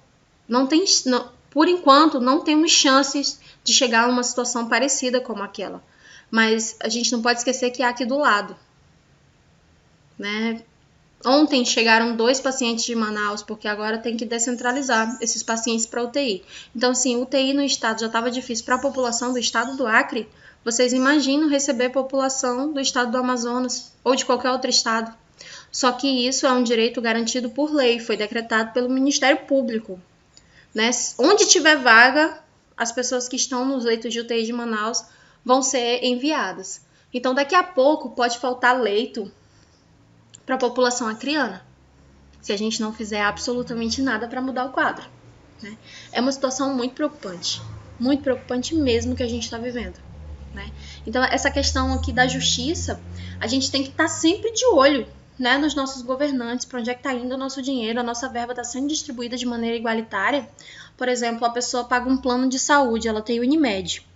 por enquanto não temos chances de chegar a uma situação parecida como aquela. Mas a gente não pode esquecer que há aqui do lado. Né? Ontem chegaram 2 pacientes de Manaus, porque agora tem que descentralizar esses pacientes para UTI. Então, assim, UTI no estado já estava difícil para a população do estado do Acre. Vocês imaginam receber a população do estado do Amazonas ou de qualquer outro estado. Só que isso é um direito garantido por lei, foi decretado pelo Ministério Público. Né? Onde tiver vaga, as pessoas que estão nos leitos de UTI de Manaus vão ser enviadas. Então, daqui a pouco pode faltar leito para a população acreana, se a gente não fizer absolutamente nada para mudar o quadro. Né? É uma situação muito preocupante mesmo que a gente está vivendo. Né? Então, essa questão aqui da justiça, a gente tem que estar sempre de olho, né, nos nossos governantes, para onde é que está indo o nosso dinheiro, a nossa verba está sendo distribuída de maneira igualitária. Por exemplo, a pessoa paga um plano de saúde, ela tem Unimed,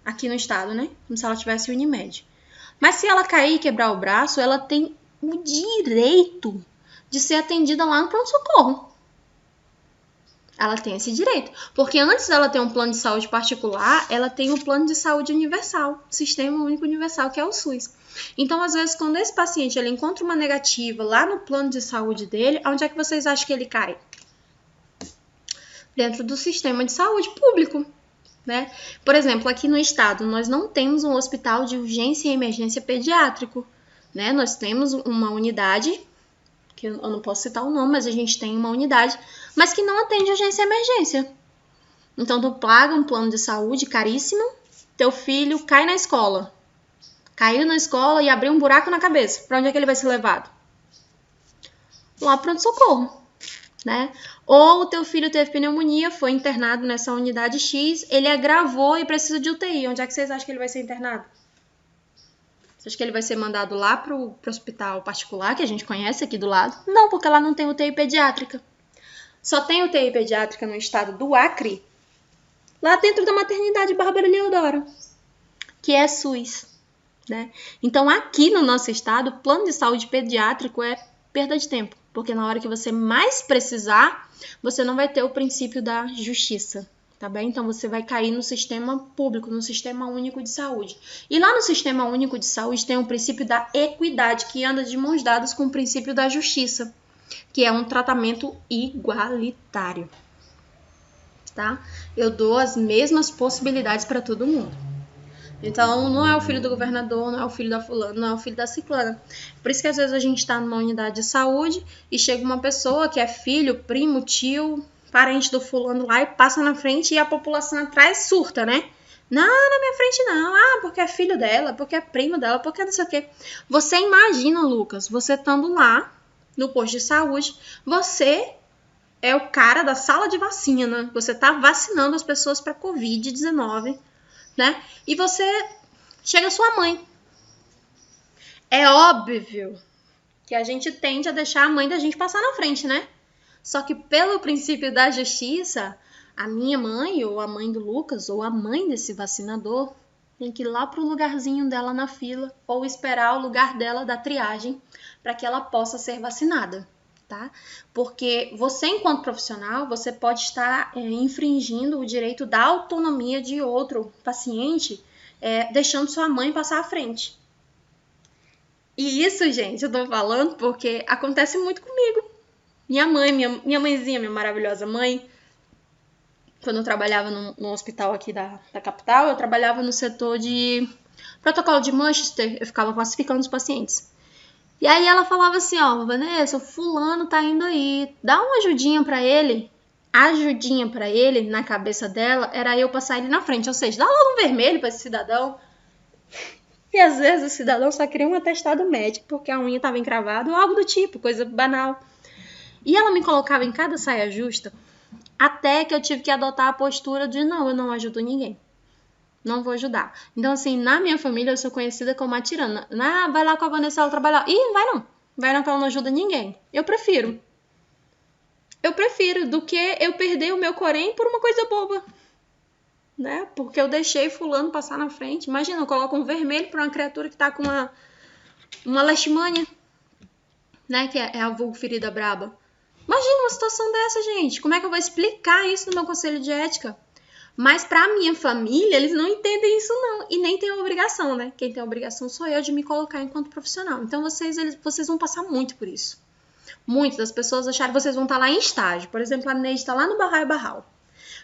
aqui no estado, né, como se ela tivesse Unimed. Mas se ela cair e quebrar o braço, ela tem o direito de ser atendida lá no pronto-socorro. Ela tem esse direito, porque antes dela ter um plano de saúde particular, ela tem um plano de saúde universal, Sistema Único Universal, que é o SUS. Então, às vezes, quando esse paciente ele encontra uma negativa lá no plano de saúde dele, onde é que vocês acham que ele cai? Dentro do sistema de saúde público. Né? Por exemplo, aqui no estado, nós não temos um hospital de urgência e emergência pediátrico. Né? Nós temos uma unidade que eu não posso citar o nome, mas a gente tem uma unidade, mas que não atende urgência e emergência. Então, tu paga um plano de saúde caríssimo, teu filho cai na escola. Caiu na escola e abriu um buraco na cabeça. Para onde é que ele vai ser levado? Lá para pronto-socorro, né? Ou o teu filho teve pneumonia, foi internado nessa unidade X, ele agravou e precisa de UTI. Onde é que vocês acham que ele vai ser internado? Você acha que ele vai ser mandado lá pro hospital particular, que a gente conhece aqui do lado? Não, porque lá não tem UTI pediátrica. Só tem UTI pediátrica no estado do Acre, lá dentro da maternidade Bárbara Leodoro, que é SUS, né? Então, aqui no nosso estado, o plano de saúde pediátrico é perda de tempo, porque na hora que você mais precisar, você não vai ter o princípio da justiça. Tá bem? Então, você vai cair no sistema público, no Sistema Único de Saúde. E lá no Sistema Único de Saúde tem o princípio da equidade, que anda de mãos dadas com o princípio da justiça, que é um tratamento igualitário. Tá? Eu dou as mesmas possibilidades para todo mundo. Então, não é o filho do governador, não é o filho da fulana, não é o filho da ciclana. Por isso que às vezes a gente está numa unidade de saúde e chega uma pessoa que é filho, primo, tio, parente do fulano lá e passa na frente e a população atrás surta, né? Não, na minha frente não. Ah, porque é filho dela, porque é primo dela, porque não sei o quê. Você imagina, Lucas, você estando lá no posto de saúde, você é o cara da sala de vacina, você tá vacinando as pessoas para Covid-19, né? E você chega a sua mãe. É óbvio que a gente tende a deixar a mãe da gente passar na frente, né? Só que pelo princípio da justiça, a minha mãe, ou a mãe do Lucas, ou a mãe desse vacinador, tem que ir lá pro lugarzinho dela na fila, ou esperar o lugar dela da triagem, para que ela possa ser vacinada, tá? Porque você, enquanto profissional, você pode estar infringindo o direito da autonomia de outro paciente, deixando sua mãe passar à frente. E isso, gente, eu tô falando porque acontece muito comigo. Minha mãe, minha mãezinha, minha maravilhosa mãe, quando eu trabalhava no hospital aqui da capital, eu trabalhava no setor de protocolo de Manchester, eu ficava classificando os pacientes. E aí ela falava assim, ó, Vanessa, o fulano tá indo aí, dá uma ajudinha pra ele. A ajudinha pra ele, na cabeça dela, era eu passar ele na frente, ou seja, dá logo um vermelho pra esse cidadão. E às vezes o cidadão só queria um atestado médico, porque a unha tava encravada, ou algo do tipo, coisa banal. E ela me colocava em cada saia justa, até que eu tive que adotar a postura de não, eu não ajudo ninguém. Não vou ajudar. Então, assim, na minha família eu sou conhecida como a tirana. Ah, vai lá com a Vanessa ela trabalhar. Ih, vai não. Vai não que ela não ajuda ninguém. Eu prefiro do que eu perder o meu corém por uma coisa boba. Né? Porque eu deixei fulano passar na frente. Imagina, eu coloco um vermelho pra uma criatura que tá com uma leishmania, né? Que é a vulgo ferida braba. Imagina uma situação dessa, gente. Como é que eu vou explicar isso no meu conselho de ética? Mas pra minha família, eles não entendem isso não. E nem tem a obrigação, né? Quem tem a obrigação sou eu de me colocar enquanto profissional. Então, vocês vão passar muito por isso. Muitas das pessoas acharam que vocês vão estar lá em estágio. Por exemplo, a Neide está lá no Barral e Barral.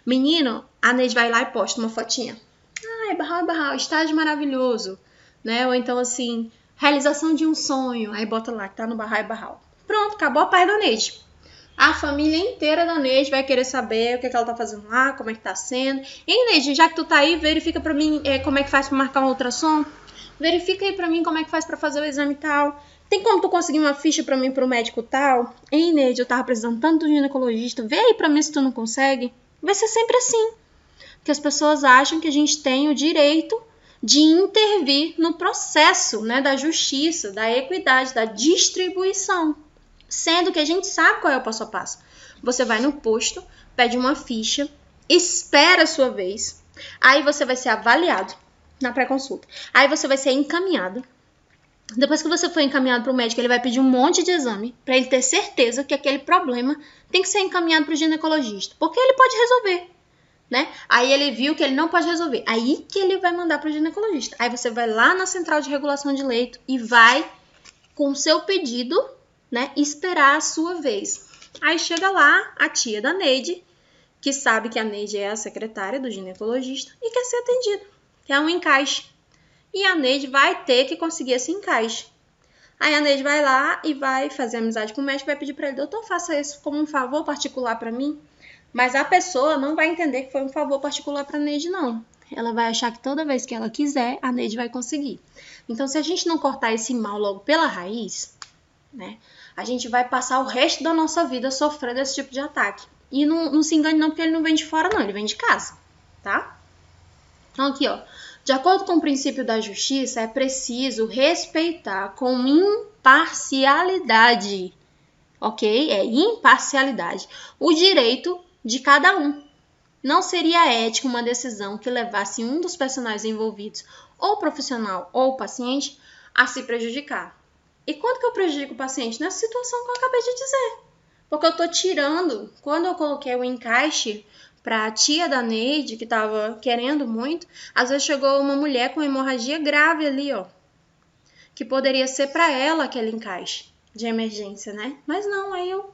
Menino, a Neide vai lá e posta uma fotinha. Ah, é Barral e Barral, estágio maravilhoso. Né? Ou então, assim, realização de um sonho. Aí bota lá que tá no Barral e Barral. Pronto, acabou a paz da Neide. A família inteira da Neide vai querer saber o que ela tá fazendo lá, como é que tá sendo. E Neide, já que tu tá aí, verifica pra mim como é que faz pra marcar um ultrassom. Verifica aí pra mim como é que faz pra fazer o exame tal. Tem como tu conseguir uma ficha pra mim pro médico tal? Ei, Neide, eu tava precisando tanto do ginecologista. Vê aí pra mim se tu não consegue. Vai ser sempre assim. Porque as pessoas acham que a gente tem o direito de intervir no processo, né, da justiça, da equidade, da distribuição. Sendo que a gente sabe qual é o passo a passo. Você vai no posto, pede uma ficha, espera a sua vez, aí você vai ser avaliado na pré-consulta. Aí você vai ser encaminhado. Depois que você for encaminhado para o médico, ele vai pedir um monte de exame para ele ter certeza que aquele problema tem que ser encaminhado para o ginecologista, porque ele pode resolver, né? Aí ele viu que ele não pode resolver, aí que ele vai mandar para o ginecologista. Aí você vai lá na central de regulação de leito e vai com o seu pedido, né, esperar a sua vez. Aí chega lá a tia da Neide, que sabe que a Neide é a secretária do ginecologista e quer ser atendida, quer um encaixe. E a Neide vai ter que conseguir esse encaixe. Aí a Neide vai lá e vai fazer amizade com o médico, vai pedir para ele, doutor, faça isso como um favor particular para mim. Mas a pessoa não vai entender que foi um favor particular para a Neide, não. Ela vai achar que toda vez que ela quiser, a Neide vai conseguir. Então, se a gente não cortar esse mal logo pela raiz, né, a gente vai passar o resto da nossa vida sofrendo esse tipo de ataque. E não se engane não, porque ele não vem de fora, não. Ele vem de casa, tá? Então, aqui, ó. De acordo com o princípio da justiça, é preciso respeitar com imparcialidade, ok? É imparcialidade. O direito de cada um. Não seria ético uma decisão que levasse um dos personagens envolvidos, ou profissional ou paciente, a se prejudicar. E quando que eu prejudico o paciente? Nessa situação que eu acabei de dizer. Porque eu tô tirando, quando eu coloquei o encaixe para a tia da Neide, que estava querendo muito, às vezes chegou uma mulher com hemorragia grave ali, ó, que poderia ser para ela aquele encaixe de emergência, né? Mas não, aí eu,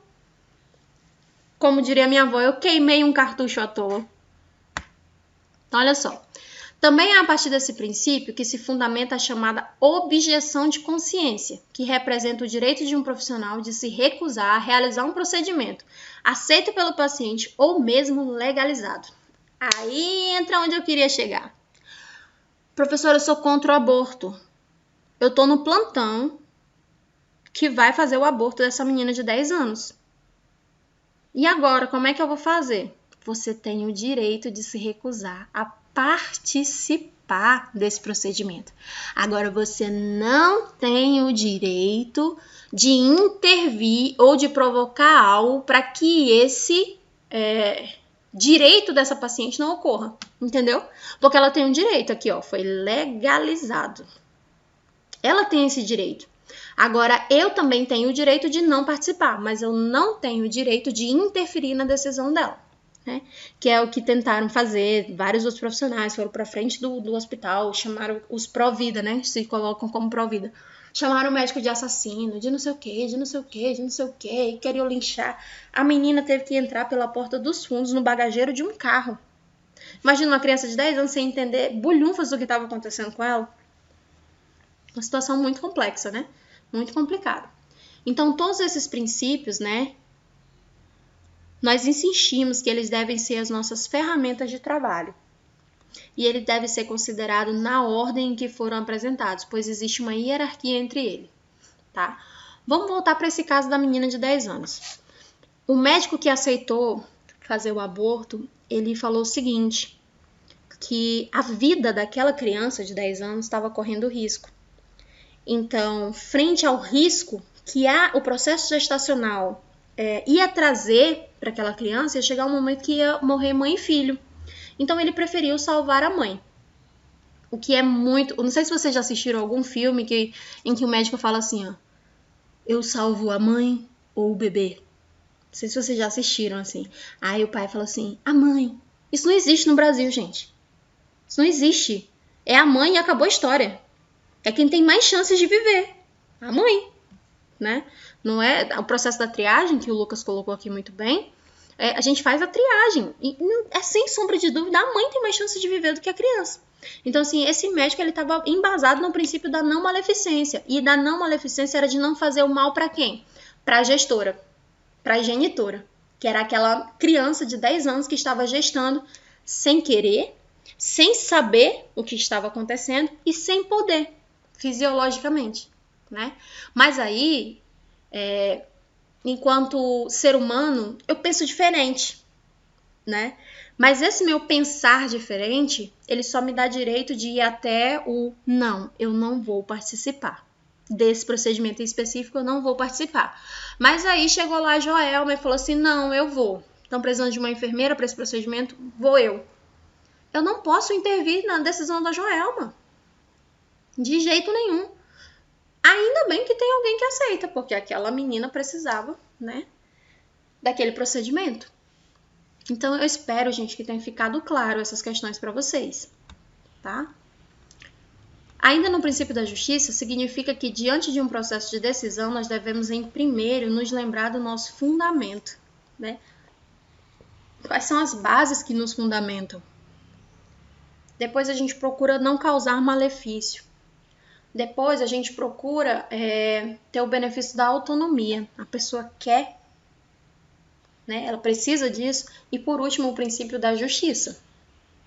como diria minha avó, eu queimei um cartucho à toa. Então, olha só. Também é a partir desse princípio que se fundamenta a chamada objeção de consciência, que representa o direito de um profissional de se recusar a realizar um procedimento aceito pelo paciente ou mesmo legalizado. Aí entra onde eu queria chegar. Professora, eu sou contra o aborto. Eu tô no plantão que vai fazer o aborto dessa menina de 10 anos. E agora, como é que eu vou fazer? Você tem o direito de se recusar a participar desse procedimento. Agora, você não tem o direito de intervir ou de provocar algo para que esse direito dessa paciente não ocorra, entendeu? Porque ela tem um direito aqui, ó, foi legalizado. Ela tem esse direito. Agora, eu também tenho o direito de não participar, mas eu não tenho o direito de interferir na decisão dela. Né? Que é o que tentaram fazer, vários outros profissionais foram para frente do hospital, chamaram os pró-vida, né? Se colocam como pró-vida. Chamaram o médico de assassino, de não sei o que, de não sei o que, de não sei o que, e queriam linchar. A menina teve que entrar pela porta dos fundos no bagageiro de um carro. Imagina uma criança de 10 anos sem entender bulhufas do que estava acontecendo com ela. Uma situação muito complexa, né? Muito complicada. Então, todos esses princípios, né? Nós insistimos que eles devem ser as nossas ferramentas de trabalho. E ele deve ser considerado na ordem em que foram apresentados, pois existe uma hierarquia entre eles, tá? Vamos voltar para esse caso da menina de 10 anos. O médico que aceitou fazer o aborto, ele falou o seguinte, que a vida daquela criança de 10 anos estava correndo risco. Então, frente ao risco que o processo gestacional ia trazer para aquela criança, ia chegar um momento que ia morrer mãe e filho. Então, ele preferiu salvar a mãe. O que é muito... Não sei se vocês já assistiram algum filme em que o médico fala assim, ó, eu salvo a mãe ou o bebê. Não sei se vocês já assistiram, assim. Aí o pai fala assim, a mãe. Isso não existe no Brasil, gente. Isso não existe. É a mãe e acabou a história. É quem tem mais chances de viver. A mãe, né? Não é o processo da triagem, que o Lucas colocou aqui muito bem. A gente faz a triagem. E é sem sombra de dúvida, a mãe tem mais chances de viver do que a criança. Então, assim, esse médico, ele estava embasado no princípio da não maleficência. E da não maleficência era de não fazer o mal para quem? Para a gestora, para a genitora, que era aquela criança de 10 anos que estava gestando sem querer, sem saber o que estava acontecendo e sem poder, fisiologicamente, né? Mas aí, enquanto ser humano, eu penso diferente, né? Mas esse meu pensar diferente, ele só me dá direito de ir até o não, eu não vou participar. Desse procedimento em específico, eu não vou participar. Mas aí chegou lá a Joelma e falou assim, não, eu vou. Estão precisando de uma enfermeira para esse procedimento? Vou eu. Eu não posso intervir na decisão da Joelma. De jeito nenhum. Ainda bem que tem alguém que aceita, porque aquela menina precisava, né, daquele procedimento. Então, eu espero, gente, que tenha ficado claro essas questões para vocês, tá? Ainda no princípio da justiça, significa que, diante de um processo de decisão, nós devemos, em primeiro, nos lembrar do nosso fundamento, né? Quais são as bases que nos fundamentam? Depois, a gente procura não causar malefício. Depois a gente procura ter o benefício da autonomia. A pessoa quer, né? Ela precisa disso. E por último, o princípio da justiça,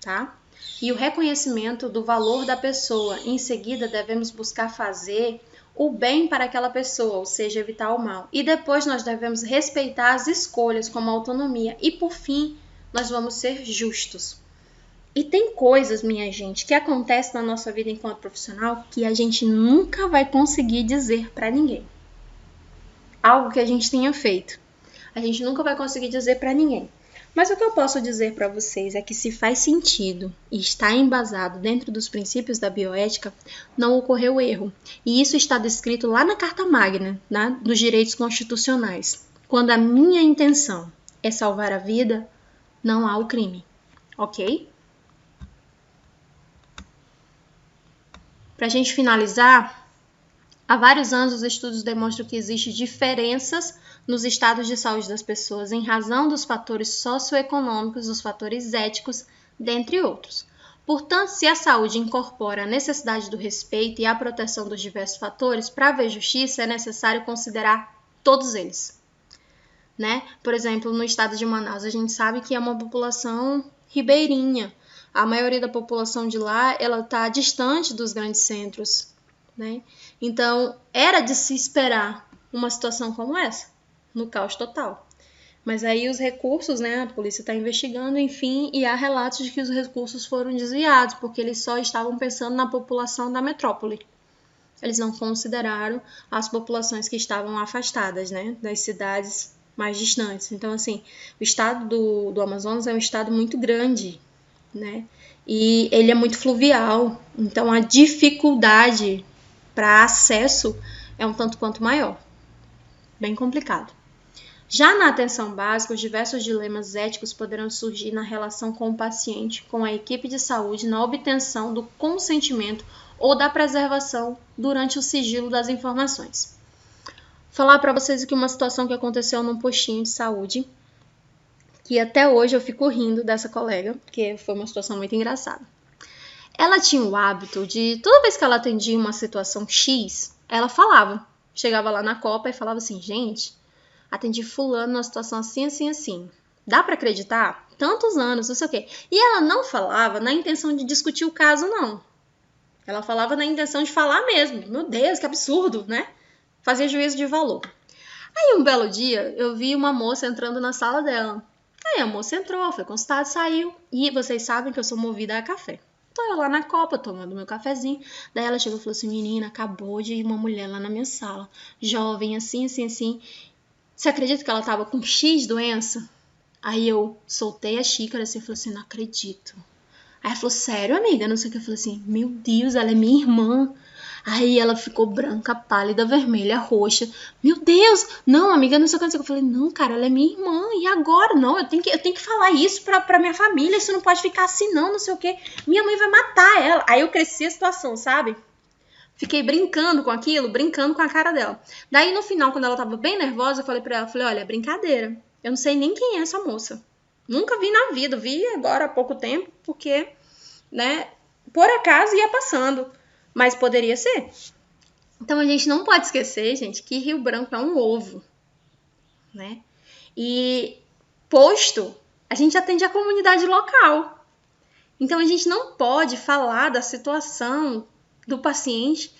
tá? E o reconhecimento do valor da pessoa. Em seguida, devemos buscar fazer o bem para aquela pessoa, ou seja, evitar o mal. E depois nós devemos respeitar as escolhas como a autonomia. E por fim, nós vamos ser justos. E tem coisas, minha gente, que acontecem na nossa vida enquanto profissional que a gente nunca vai conseguir dizer para ninguém. Algo que a gente tenha feito. A gente nunca vai conseguir dizer para ninguém. Mas o que eu posso dizer para vocês é que se faz sentido e está embasado dentro dos princípios da bioética, não ocorreu erro. E isso está descrito lá na Carta Magna, né, dos direitos constitucionais. Quando a minha intenção é salvar a vida, não há o crime. Ok? Para a gente finalizar, há vários anos os estudos demonstram que existem diferenças nos estados de saúde das pessoas em razão dos fatores socioeconômicos, dos fatores éticos, dentre outros. Portanto, se a saúde incorpora a necessidade do respeito e a proteção dos diversos fatores, para haver justiça é necessário considerar todos eles. Né? Por exemplo, no estado de Manaus, a gente sabe que é uma população ribeirinha. A maioria da população de lá, ela está distante dos grandes centros, né? Então, era de se esperar uma situação como essa, no caos total. Mas aí os recursos, né? A polícia está investigando, enfim, e há relatos de que os recursos foram desviados, porque eles só estavam pensando na população da metrópole. Eles não consideraram as populações que estavam afastadas, né? Das cidades mais distantes. Então, assim, o estado do Amazonas é um estado muito grande, né? E ele é muito fluvial, então a dificuldade para acesso é um tanto quanto maior. Bem complicado. Já na atenção básica, os diversos dilemas éticos poderão surgir na relação com o paciente, com a equipe de saúde, na obtenção do consentimento ou da preservação durante o sigilo das informações. Vou falar para vocês aqui uma situação que aconteceu num postinho de saúde, que até hoje eu fico rindo dessa colega, porque foi uma situação muito engraçada. Ela tinha o hábito de, toda vez que ela atendia uma situação X, ela falava. Chegava lá na Copa e falava assim, gente, atendi fulano numa situação assim, assim, assim. Dá para acreditar? Tantos anos, não sei o quê. E ela não falava na intenção de discutir o caso, não. Ela falava na intenção de falar mesmo. Meu Deus, que absurdo, né? Fazia juízo de valor. Aí um belo dia, eu vi uma moça entrando na sala dela. Aí a moça entrou, foi consultada, saiu. E vocês sabem que eu sou movida a café. Tô eu lá na Copa, tomando meu cafezinho. Daí ela chegou e falou assim, menina, acabou de ir uma mulher lá na minha sala. Jovem, assim, assim, assim. Você acredita que ela tava com X doença? Aí eu soltei a xícara assim e falei assim, não acredito. Aí ela falou, sério, amiga? Não sei o que. Eu falei assim, meu Deus, ela é minha irmã. Aí ela ficou branca, pálida, vermelha, roxa. Meu Deus, não, amiga, não sei o que. Eu falei, não, cara, ela é minha irmã. E agora? Não, eu tenho que falar isso pra minha família. Isso não pode ficar assim, não sei o que. Minha mãe vai matar ela. Aí eu cresci a situação, sabe? Fiquei brincando com aquilo, brincando com a cara dela. Daí no final, quando ela tava bem nervosa, eu falei pra ela, olha, é brincadeira. Eu não sei nem quem é essa moça. Nunca vi na vida, vi agora há pouco tempo, porque, né, por acaso ia passando. Mas poderia ser. Então a gente não pode esquecer, gente, que Rio Branco é um ovo, né? E posto, a gente atende a comunidade local. Então a gente não pode falar da situação do paciente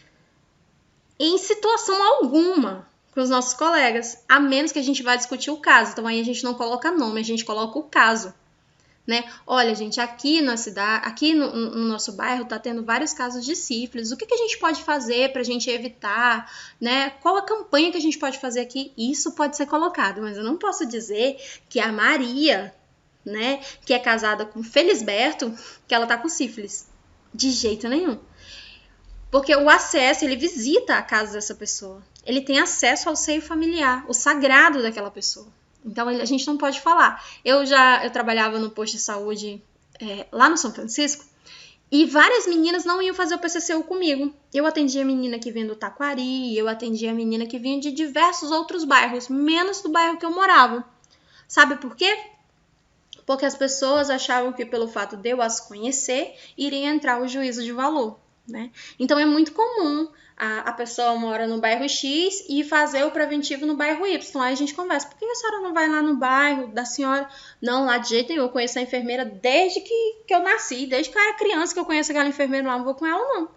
em situação alguma para os nossos colegas, a menos que a gente vá discutir o caso. Então aí a gente não coloca nome, a gente coloca o caso. Né? Olha, gente, aqui na cidade, aqui no nosso bairro tá tendo vários casos de sífilis. O que a gente pode fazer para a gente evitar, né? Qual a campanha que a gente pode fazer aqui? Isso pode ser colocado, mas eu não posso dizer que a Maria, né, que é casada com Felisberto, que ela tá com sífilis. De jeito nenhum. Porque o acesso, ele visita a casa dessa pessoa. Ele tem acesso ao seio familiar, o sagrado daquela pessoa. Então, a gente não pode falar. Eu trabalhava no posto de saúde lá no São Francisco e várias meninas não iam fazer o PCCU comigo. Eu atendia a menina que vinha do Taquari, eu atendia a menina que vinha de diversos outros bairros, menos do bairro que eu morava. Sabe por quê? Porque as pessoas achavam que pelo fato de eu as conhecer, iria entrar o juízo de valor. né? Então, é muito comum a pessoa mora no bairro X e fazer o preventivo no bairro Y. Aí a gente conversa, por que a senhora não vai lá no bairro da senhora? Não, lá de jeito nenhum, eu conheço a enfermeira desde que eu nasci, desde que eu era criança que eu conheço aquela enfermeira lá, não vou com ela não.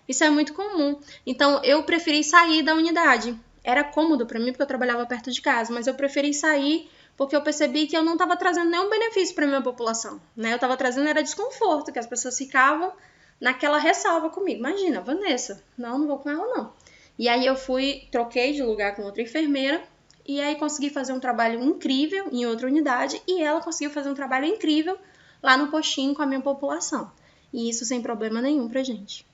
Isso é muito comum. Então, eu preferi sair da unidade. Era cômodo para mim, porque eu trabalhava perto de casa, mas eu preferi sair porque eu percebi que eu não estava trazendo nenhum benefício para a minha população, né? Eu estava trazendo era desconforto, que as pessoas ficavam naquela ressalva comigo. Imagina, Vanessa, não vou com ela não. E aí eu troquei de lugar com outra enfermeira, e aí consegui fazer um trabalho incrível em outra unidade, e ela conseguiu fazer um trabalho incrível lá no postinho com a minha população. E isso sem problema nenhum pra gente.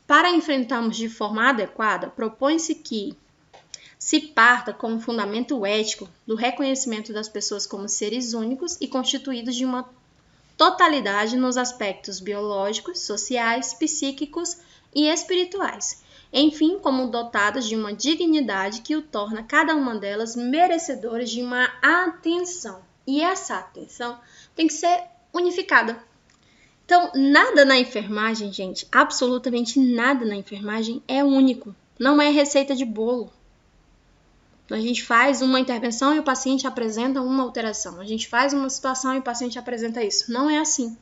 Para enfrentarmos de forma adequada, propõe-se que se parta como fundamento ético do reconhecimento das pessoas como seres únicos e constituídos de uma totalidade nos aspectos biológicos, sociais, psíquicos e espirituais, enfim, como dotadas de uma dignidade que o torna cada uma delas merecedoras de uma atenção. E essa atenção tem que ser unificada. Então, nada na enfermagem, gente, absolutamente nada na enfermagem é único. Não é receita de bolo. A gente faz uma intervenção e o paciente apresenta uma alteração. A gente faz uma situação e o paciente apresenta isso. Não é assim.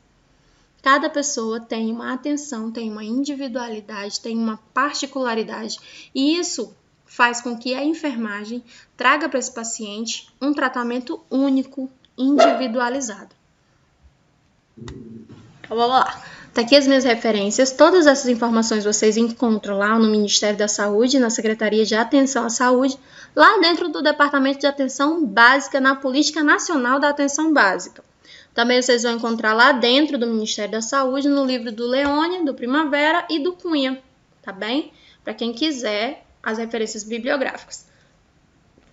Cada pessoa tem uma atenção, tem uma individualidade, tem uma particularidade. E isso faz com que a enfermagem traga para esse paciente um tratamento único, individualizado. Então, vamos lá. Tá aqui as minhas referências. Todas essas informações vocês encontram lá no Ministério da Saúde, na Secretaria de Atenção à Saúde, lá dentro do Departamento de Atenção Básica, na Política Nacional da Atenção Básica. Também vocês vão encontrar lá dentro do Ministério da Saúde, no livro do Leone, do Primavera e do Cunha, tá bem? Para quem quiser as referências bibliográficas.